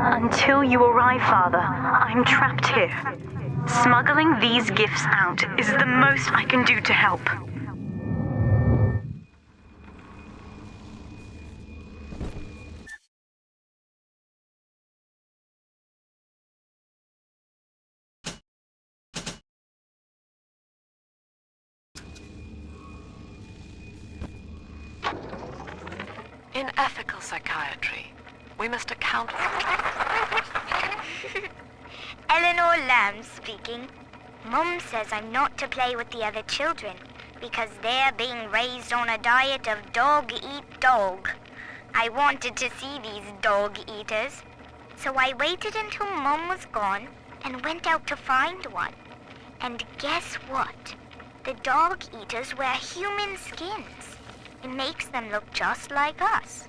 Until you arrive, Father, I'm trapped here. Smuggling these gifts out is the most I can do to help. In ethical psychiatry, we must account for... Eleanor Lamb speaking. Mum says I'm not to play with the other children because they're being raised on a diet of dog-eat-dog. I wanted to see these dog-eaters, so I waited until Mum was gone and went out to find one. And guess what? The dog eaters wear human skins. It makes them look just like us.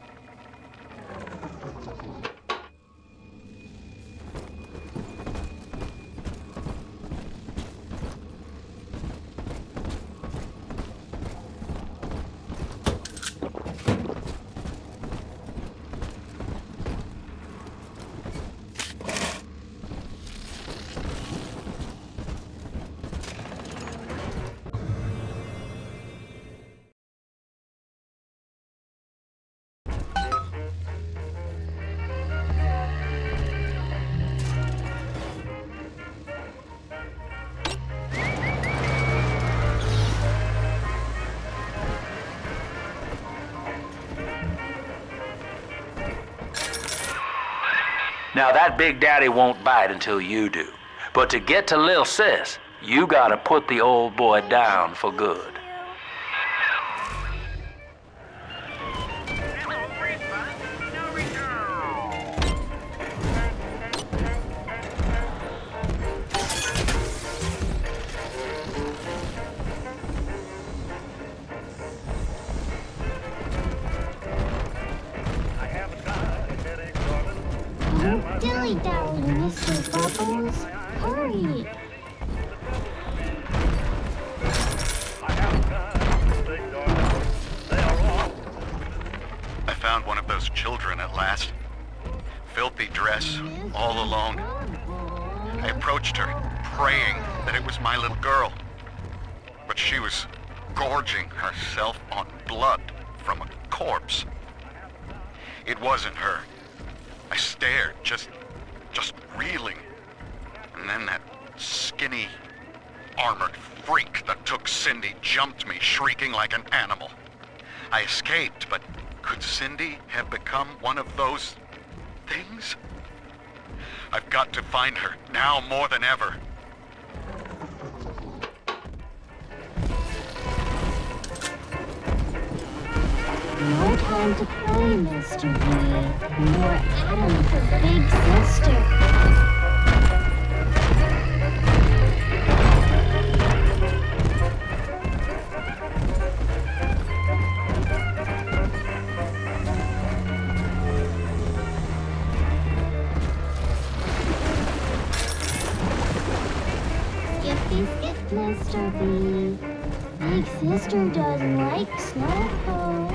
Now that Big Daddy won't bite until you do. But to get to Lil Sis, you gotta put the old boy down for good. Don't dilly-dally, Mr. Bubbles. Hurry! I found one of those children at last. Filthy dress, all alone. I approached her, praying that it was my little girl. But she was gorging herself on blood from a corpse. It wasn't her. I stared, just reeling. And then that skinny, armored freak that took Cindy jumped me, shrieking like an animal. I escaped, but could Cindy have become one of those things? I've got to find her, now more than ever. No time to play, Mr. B. More Adam for Big Sister. Skip, Mr. B. Big Sister doesn't like snowballs.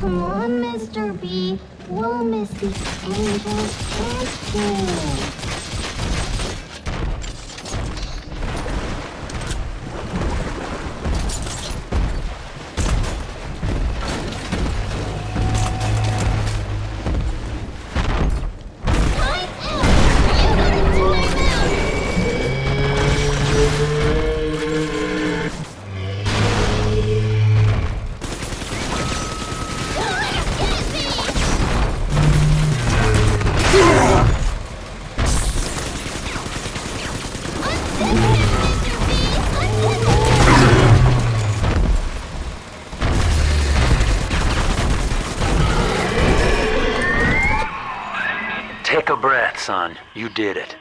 Come on, Mr. B. We'll miss the angels dancing. Take a breath, son. You did it.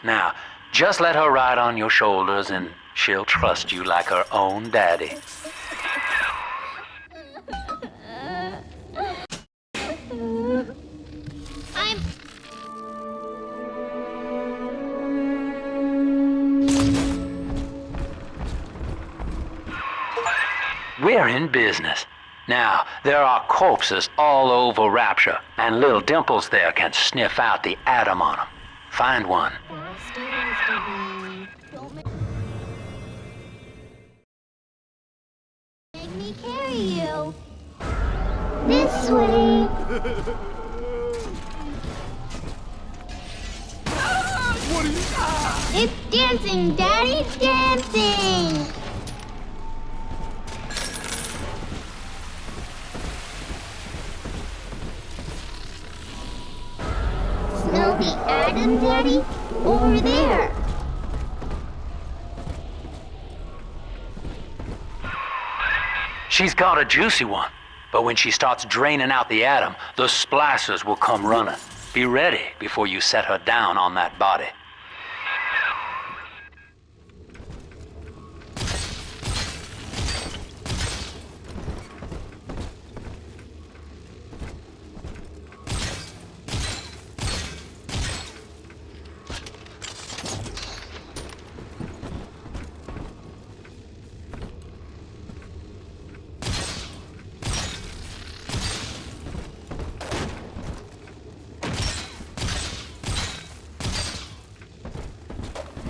Now, just let her ride on your shoulders and she'll trust you like her own daddy. We're in business. Now, there are corpses all over Rapture, and little Dimples there can sniff out the atom on them. Find one. Make me carry you. This way. What are you? It's dancing, Daddy, dancing. Smell the atom, Daddy? Over there. She's got a juicy one. But when she starts draining out the atom, the splicers will come running. Be ready before you set her down on that body.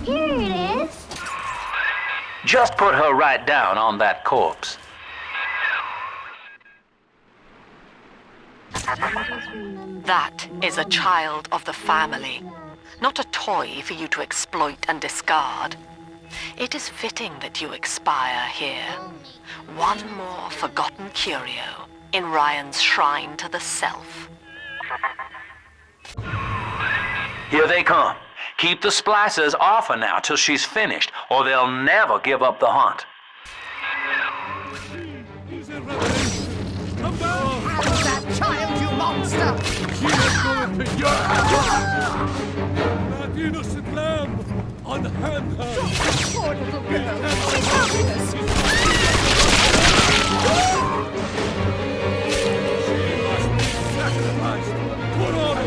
Here it is. Just put her right down on that corpse. That is a child of the family, not a toy for you to exploit and discard. It is fitting that you expire here. One more forgotten curio in Ryan's shrine to the self. Here they come. Keep the splicers off her now till she's finished, or they'll never give up the hunt. Out that child, you monster! That innocent lamb! Unhand her! Poor little girl! She's helpless! She must be sacrificed! Put on a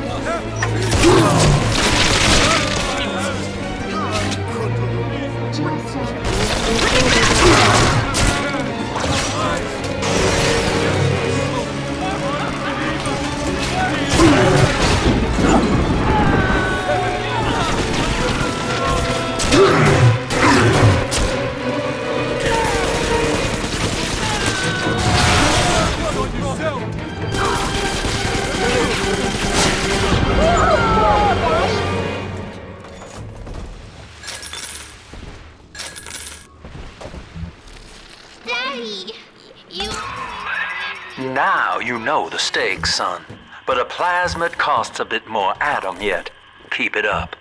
Now you know the stakes, son. But a plasmid costs a bit more atom yet. Keep it up.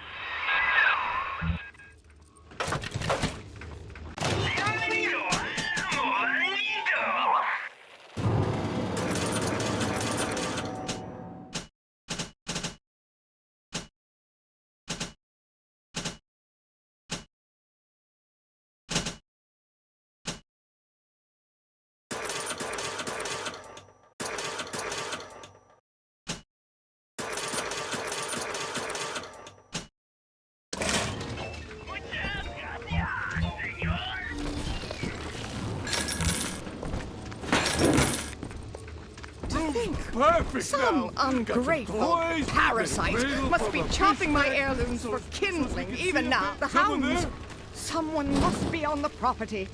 Perfect. Some ungrateful parasite must be chopping my heirlooms for kindling even now. The hounds! Someone must be on the property.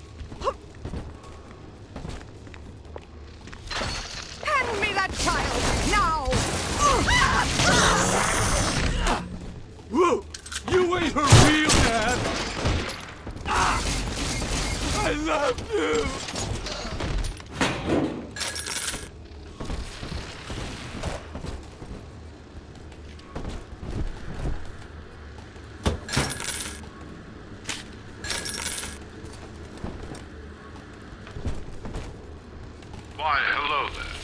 Hand me that child, now! Whoa! You ain't her real dad! I love you! Why, hello there.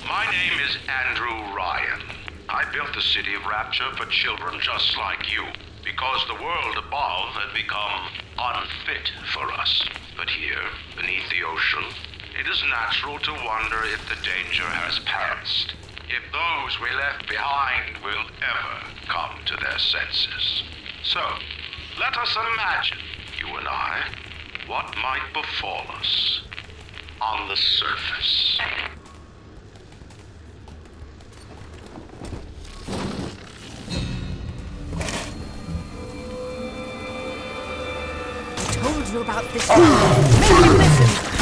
My name is Andrew Ryan. I built the city of Rapture for children just like you, because the world above had become unfit for us. But here, beneath the ocean, it is natural to wonder if the danger has passed. If those we left behind will ever come to their senses. So, let us imagine, you and I, what might befall us on the surface. I told you about this. Make him listen.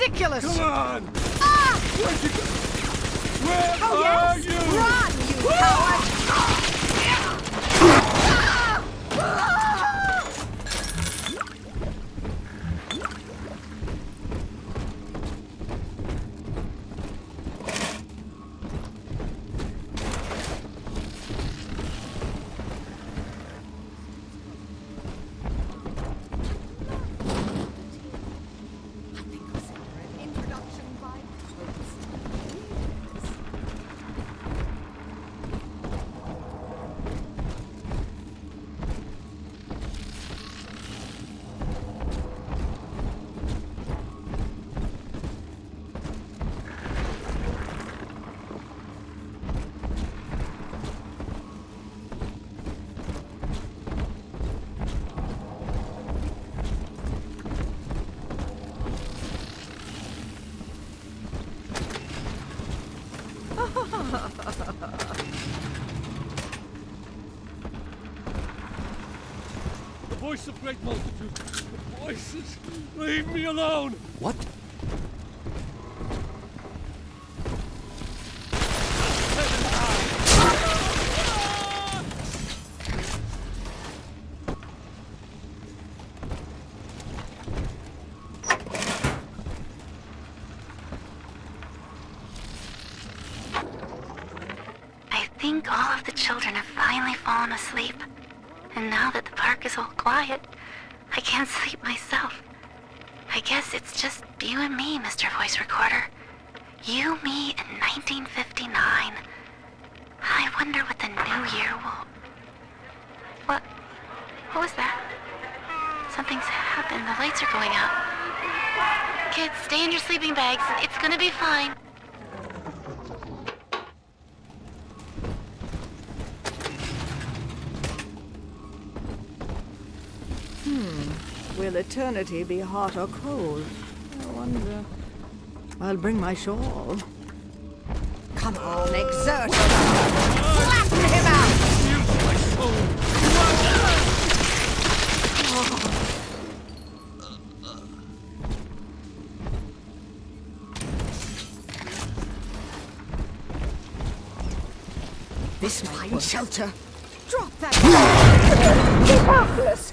ridiculous! Come on! Ah! Where'd you go? Where Oh, are yes! you? Run, you coward! The voice of great multitude. The voices. Leave me alone. What? I think all of the children have finally fallen asleep. And now that the park is all quiet, I can't sleep myself. I guess it's just you and me, Mr. Voice Recorder. You, me, in 1959. I wonder what the new year will... What was that? Something's happened. The lights are going out. Kids, stay in your sleeping bags. It's gonna be fine. Will eternity be hot or cold? I wonder. I'll bring my shawl. Come on, exert yourself! Flatten him out! This fine shelter! Drop that! Be helpless!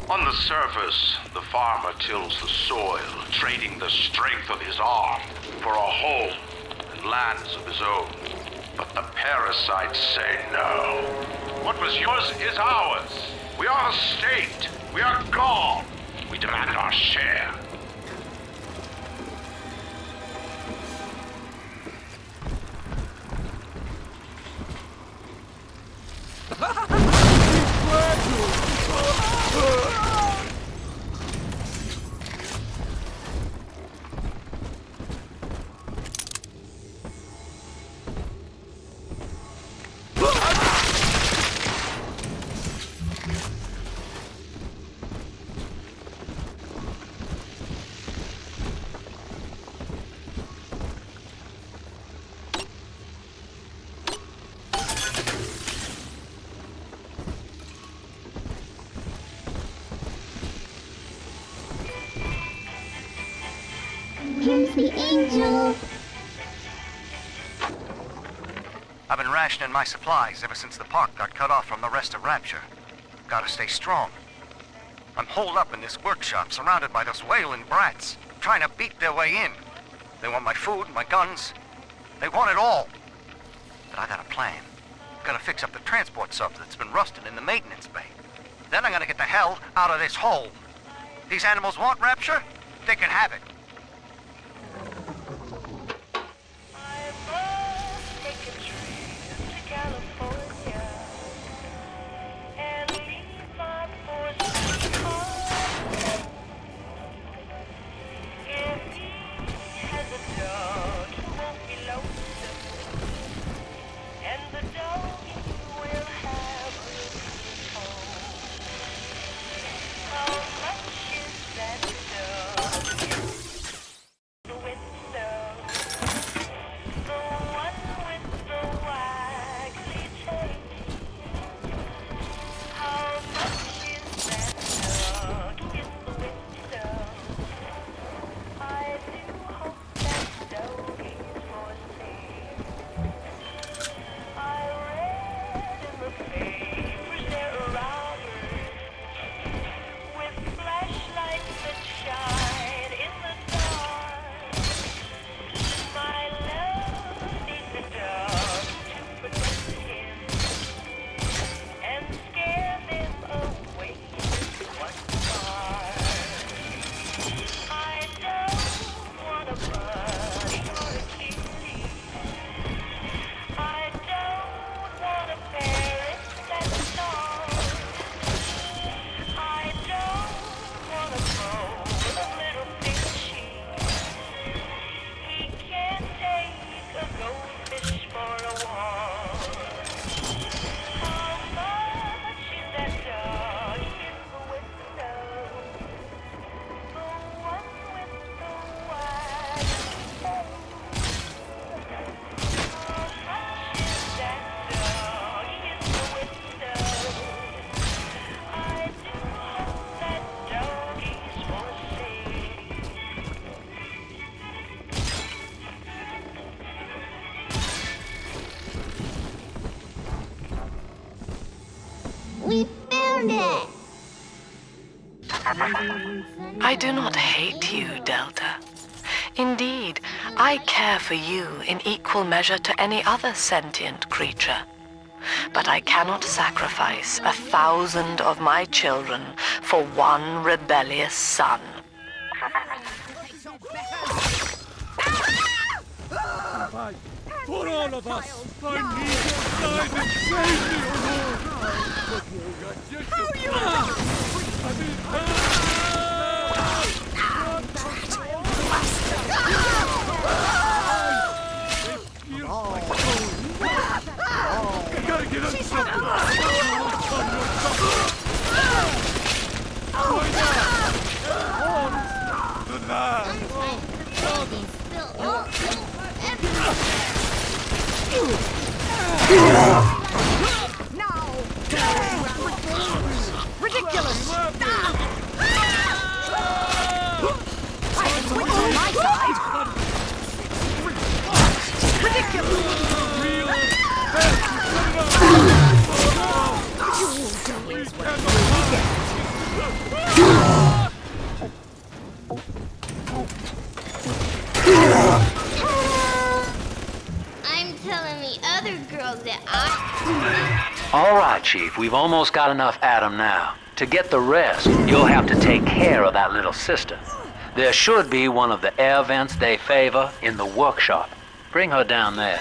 On the surface, the farmer tills the soil, trading the strength of his arm for a home and lands of his own. But the parasites say no. What was yours is ours. We are the state. We are gone. We demand our share. Here's the angel. I've been rationing my supplies ever since the park got cut off from the rest of Rapture. Gotta stay strong. I'm holed up in this workshop, surrounded by those wailing brats, trying to beat their way in. They want my food, my guns. They want it all. But I got a plan. Gotta fix up the transport sub that's been rusting in the maintenance bay. Then I'm gonna get the hell out of this hole. These animals want Rapture? They can have it. Take a train to California. We found it! I do not hate you, Delta. Indeed, I care for you in equal measure to any other sentient creature. But I cannot sacrifice 1,000 of my children for one rebellious son. For all of us, I need your side and safety, You gotta get us something! The knife! Now! Ridiculous! I can swing on my side! Ridiculous! You do is what you get. I'm telling the other girls that All right, Chief, we've almost got enough Adam now. To get the rest, you'll have to take care of that little sister. There should be one of the air vents they favor in the workshop. Bring her down there.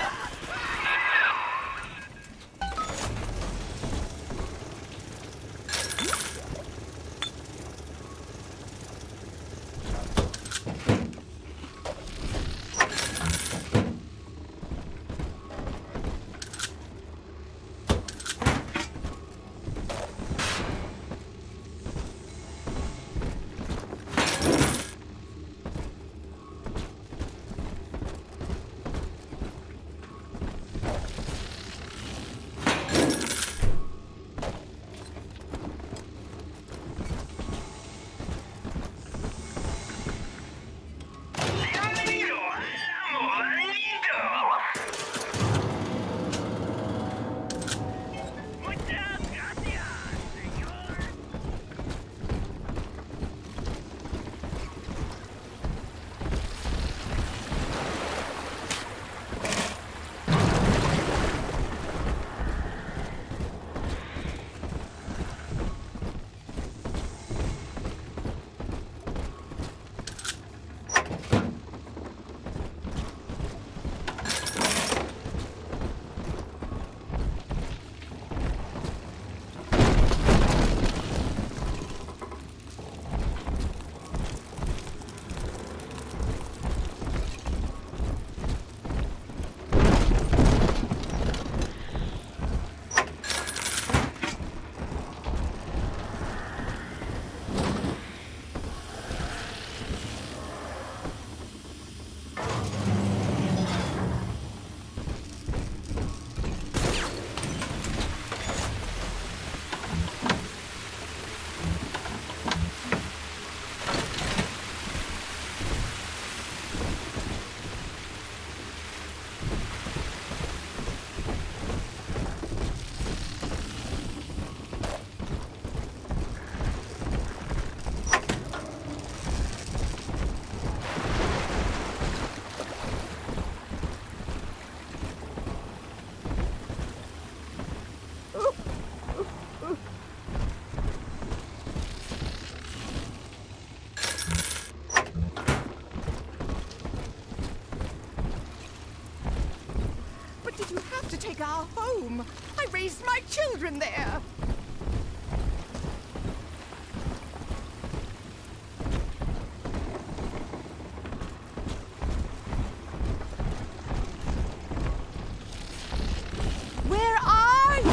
take our home. I raised my children there. Where are you?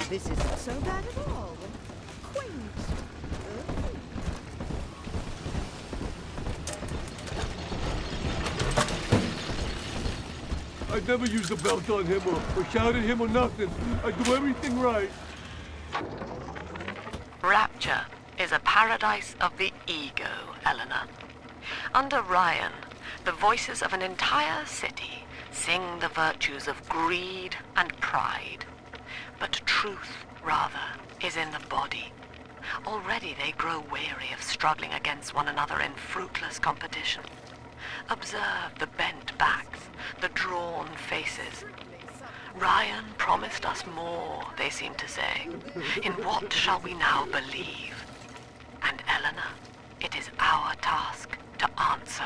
This isn't so bad at all. Quaint. I'd never use the belt on him or shout at him or nothing. I do everything right. Rapture is a paradise of the ego, Eleanor. Under Ryan, the voices of an entire city sing the virtues of greed and pride. But truth, rather, is in the body. Already they grow weary of struggling against one another in fruitless competition. Observe the bent backs, the drawn faces. Ryan promised us more, they seem to say. In what shall we now believe? And Eleanor, it is our task to answer.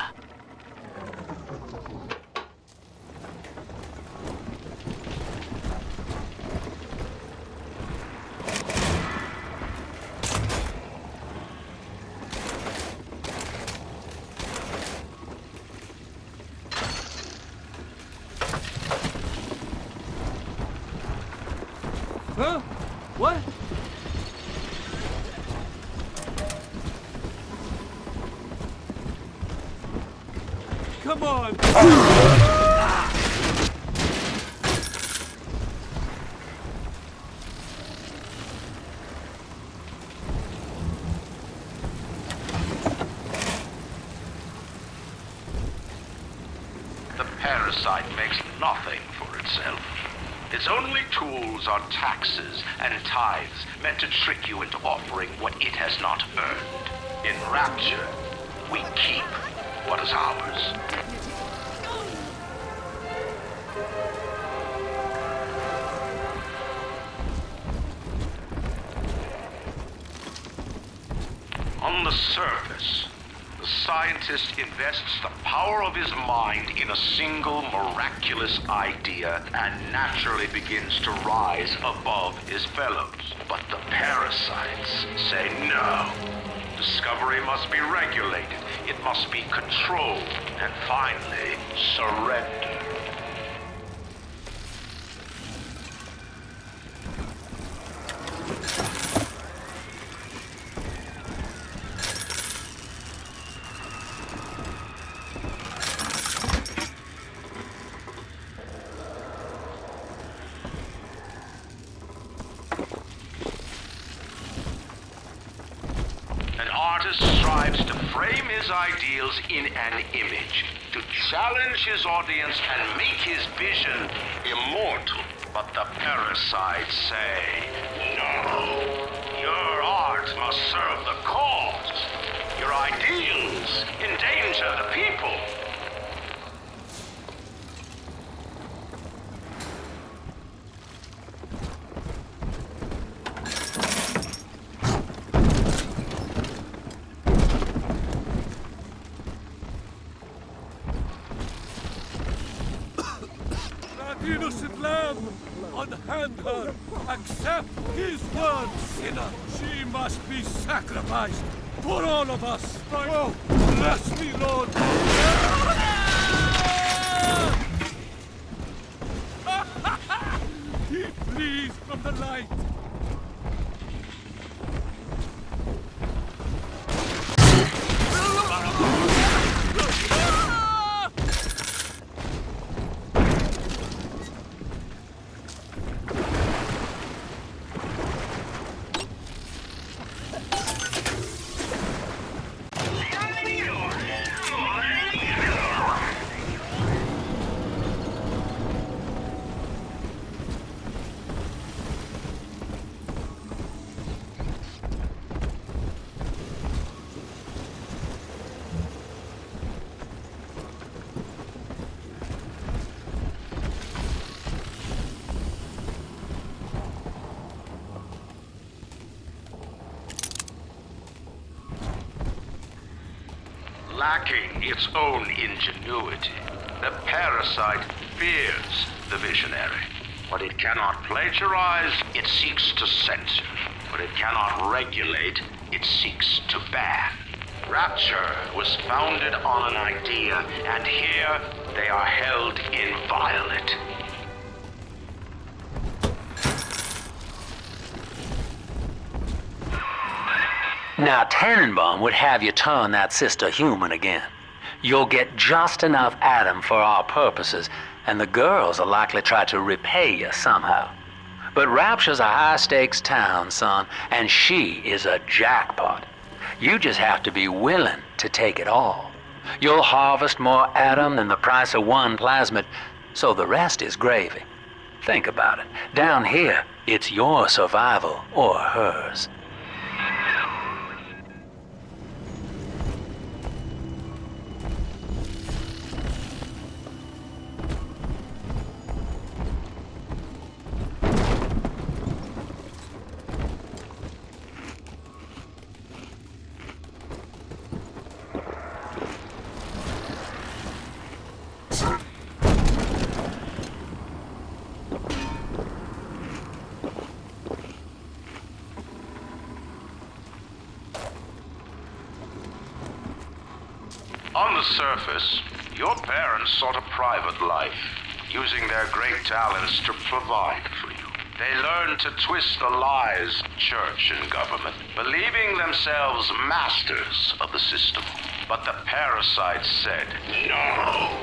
Huh? What? Come on! The parasite makes nothing for itself. Its only tools are taxes and tithes meant to trick you into offering what it has not earned. In Rapture, we keep what is ours. On the surface, the scientist invests the power of his mind in a single miraculous idea and naturally begins to rise above his fellows. But the parasites say no. Discovery must be regulated, it must be controlled, and finally, surrendered. Strives to frame his ideals in an image, to challenge his audience and make his vision immortal. But the parasites say, no, your art must serve the cause. Your ideals endanger the people. Innocent lamb! Unhand her! Accept his word, sinner! She must be sacrificed for all of us! Oh, bless me, Lord! He flees from the light! Lacking its own ingenuity, the parasite fears the visionary. What it cannot plagiarize, it seeks to censor. What it cannot regulate, it seeks to ban. Rapture was founded on an idea, and here they are held inviolate. Now, Tannenbaum would have you turn that sister human again. You'll get just enough Adam for our purposes, and the girls will likely try to repay you somehow. But Rapture's a high-stakes town, son, and she is a jackpot. You just have to be willing to take it all. You'll harvest more atom than the price of one plasmid, so the rest is gravy. Think about it. Down here, it's your survival or hers. On the surface, your parents sought a private life, using their great talents to provide for you. They learned to twist the lies of church and government, believing themselves masters of the system. But the parasites said, no!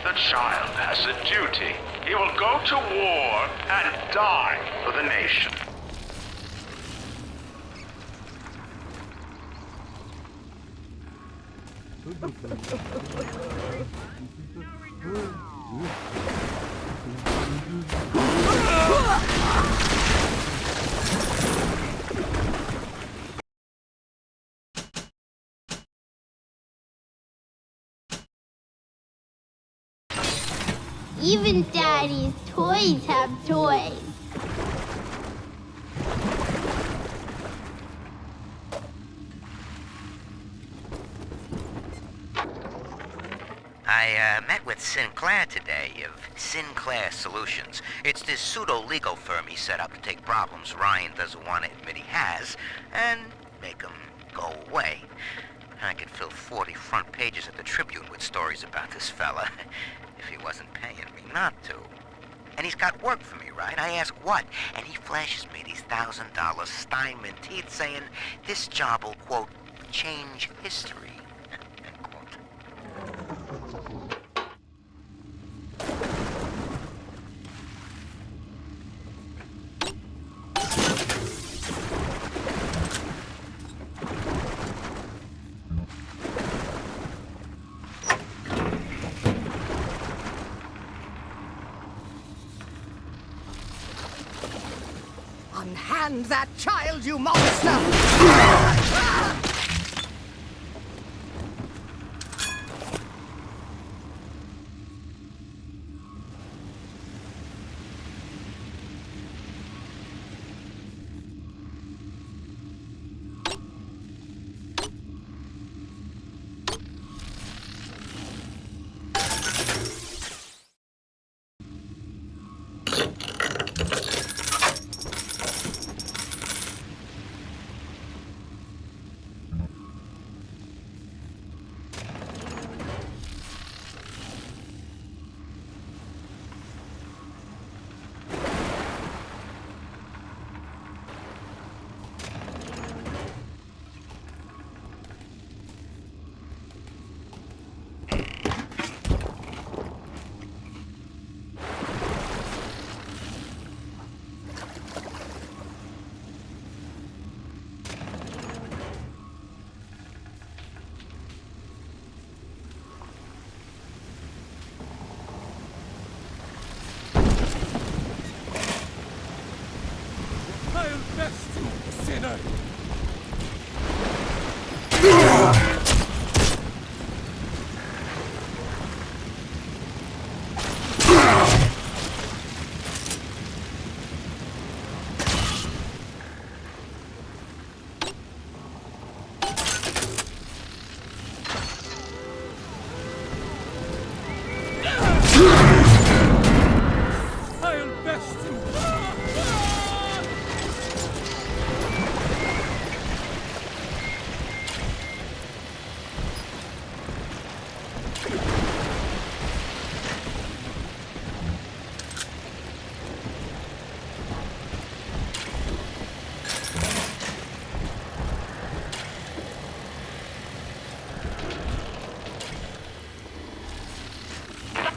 The child has a duty. He will go to war and die for the nation. Even Daddy's toys have toys. I met with Sinclair today of Sinclair Solutions. It's this pseudo-legal firm he set up to take problems Ryan doesn't want to admit he has and make them go away. I could fill 40 front pages of the Tribune with stories about this fella if he wasn't paying me not to. And he's got work for me, right? I ask what, and he flashes me these $1,000 Steinman teeth saying this job will, quote, change history, end quote. Unhand that child, you monster! I'll best you, sinner! I'll best you!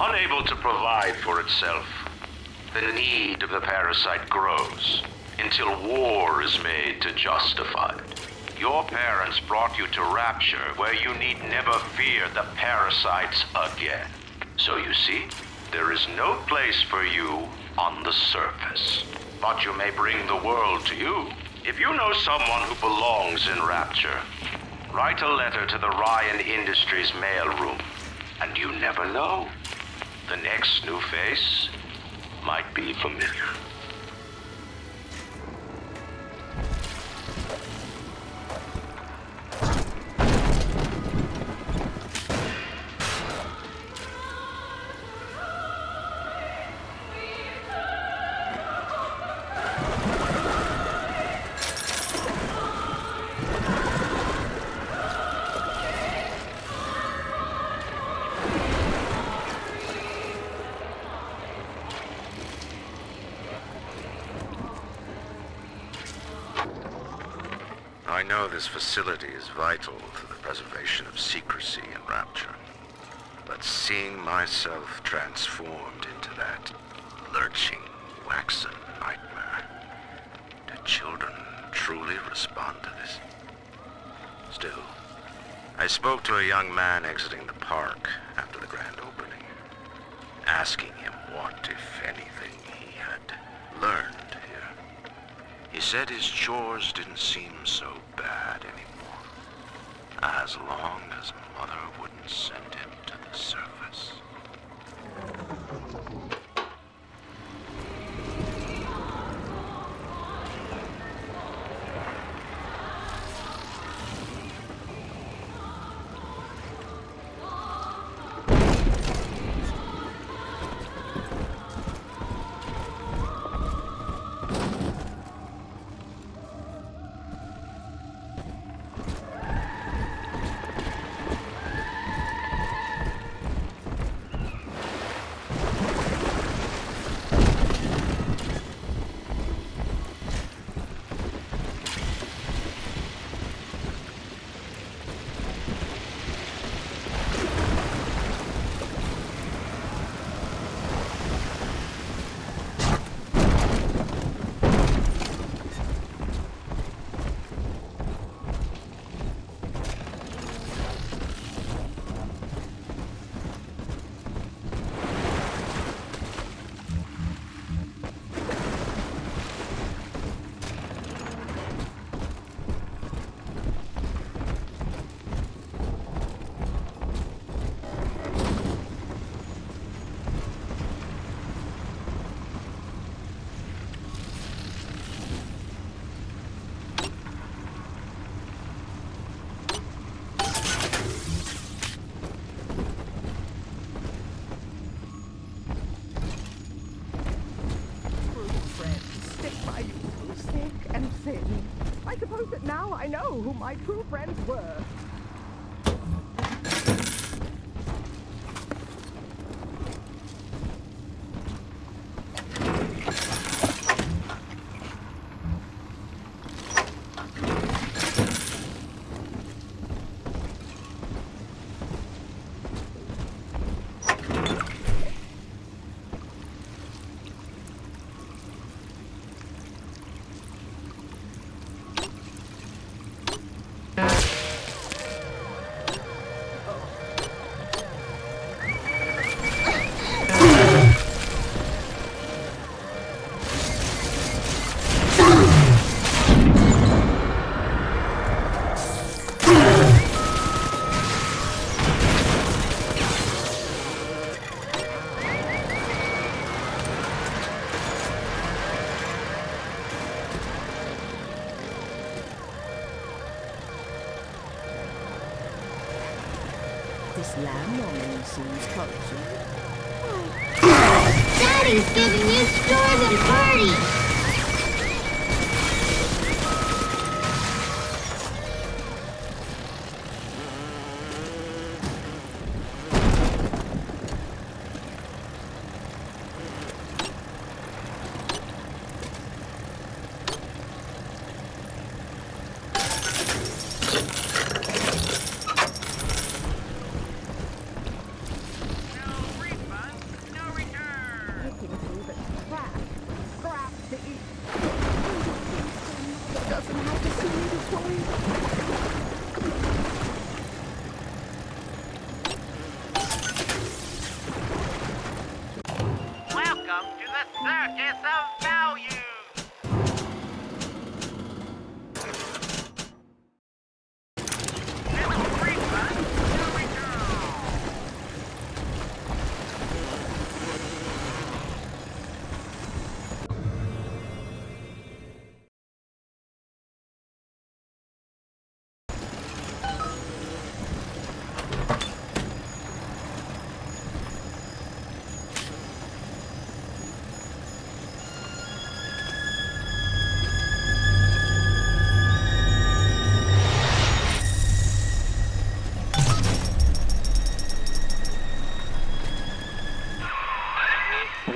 Unable to provide for itself, the need of the parasite grows until war is made to justify it. Your parents brought you to Rapture, where you need never fear the parasites again. So you see, there is no place for you on the surface. But you may bring the world to you. If you know someone who belongs in Rapture, write a letter to the Ryan Industries mailroom. And you never know. The next new face might be familiar. I know this facility is vital to the preservation of secrecy in Rapture, but seeing myself transformed into that lurching, waxen nightmare, do children truly respond to this? Still, I spoke to a young man exiting the park after the grand opening, asking him what, if anything, he had learned here. He said his chores didn't seem so bad anymore, as long as Mother wouldn't send him to the surface. I suppose that now I know who my true friends were. This lamb woman seems troublesome. Daddy's giving you stores and parties! circus of value.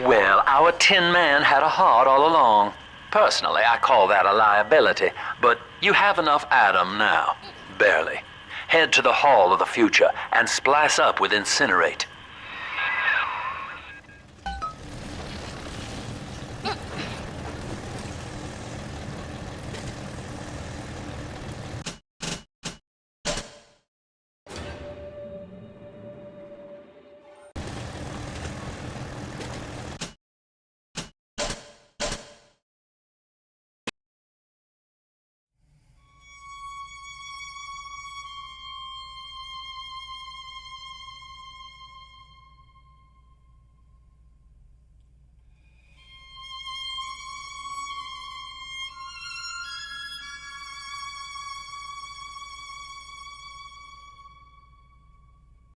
Well, our Tin Man had a heart all along. Personally, I call that a liability, but you have enough Adam now. Barely. Head to the Hall of the Future and splice up with Incinerate.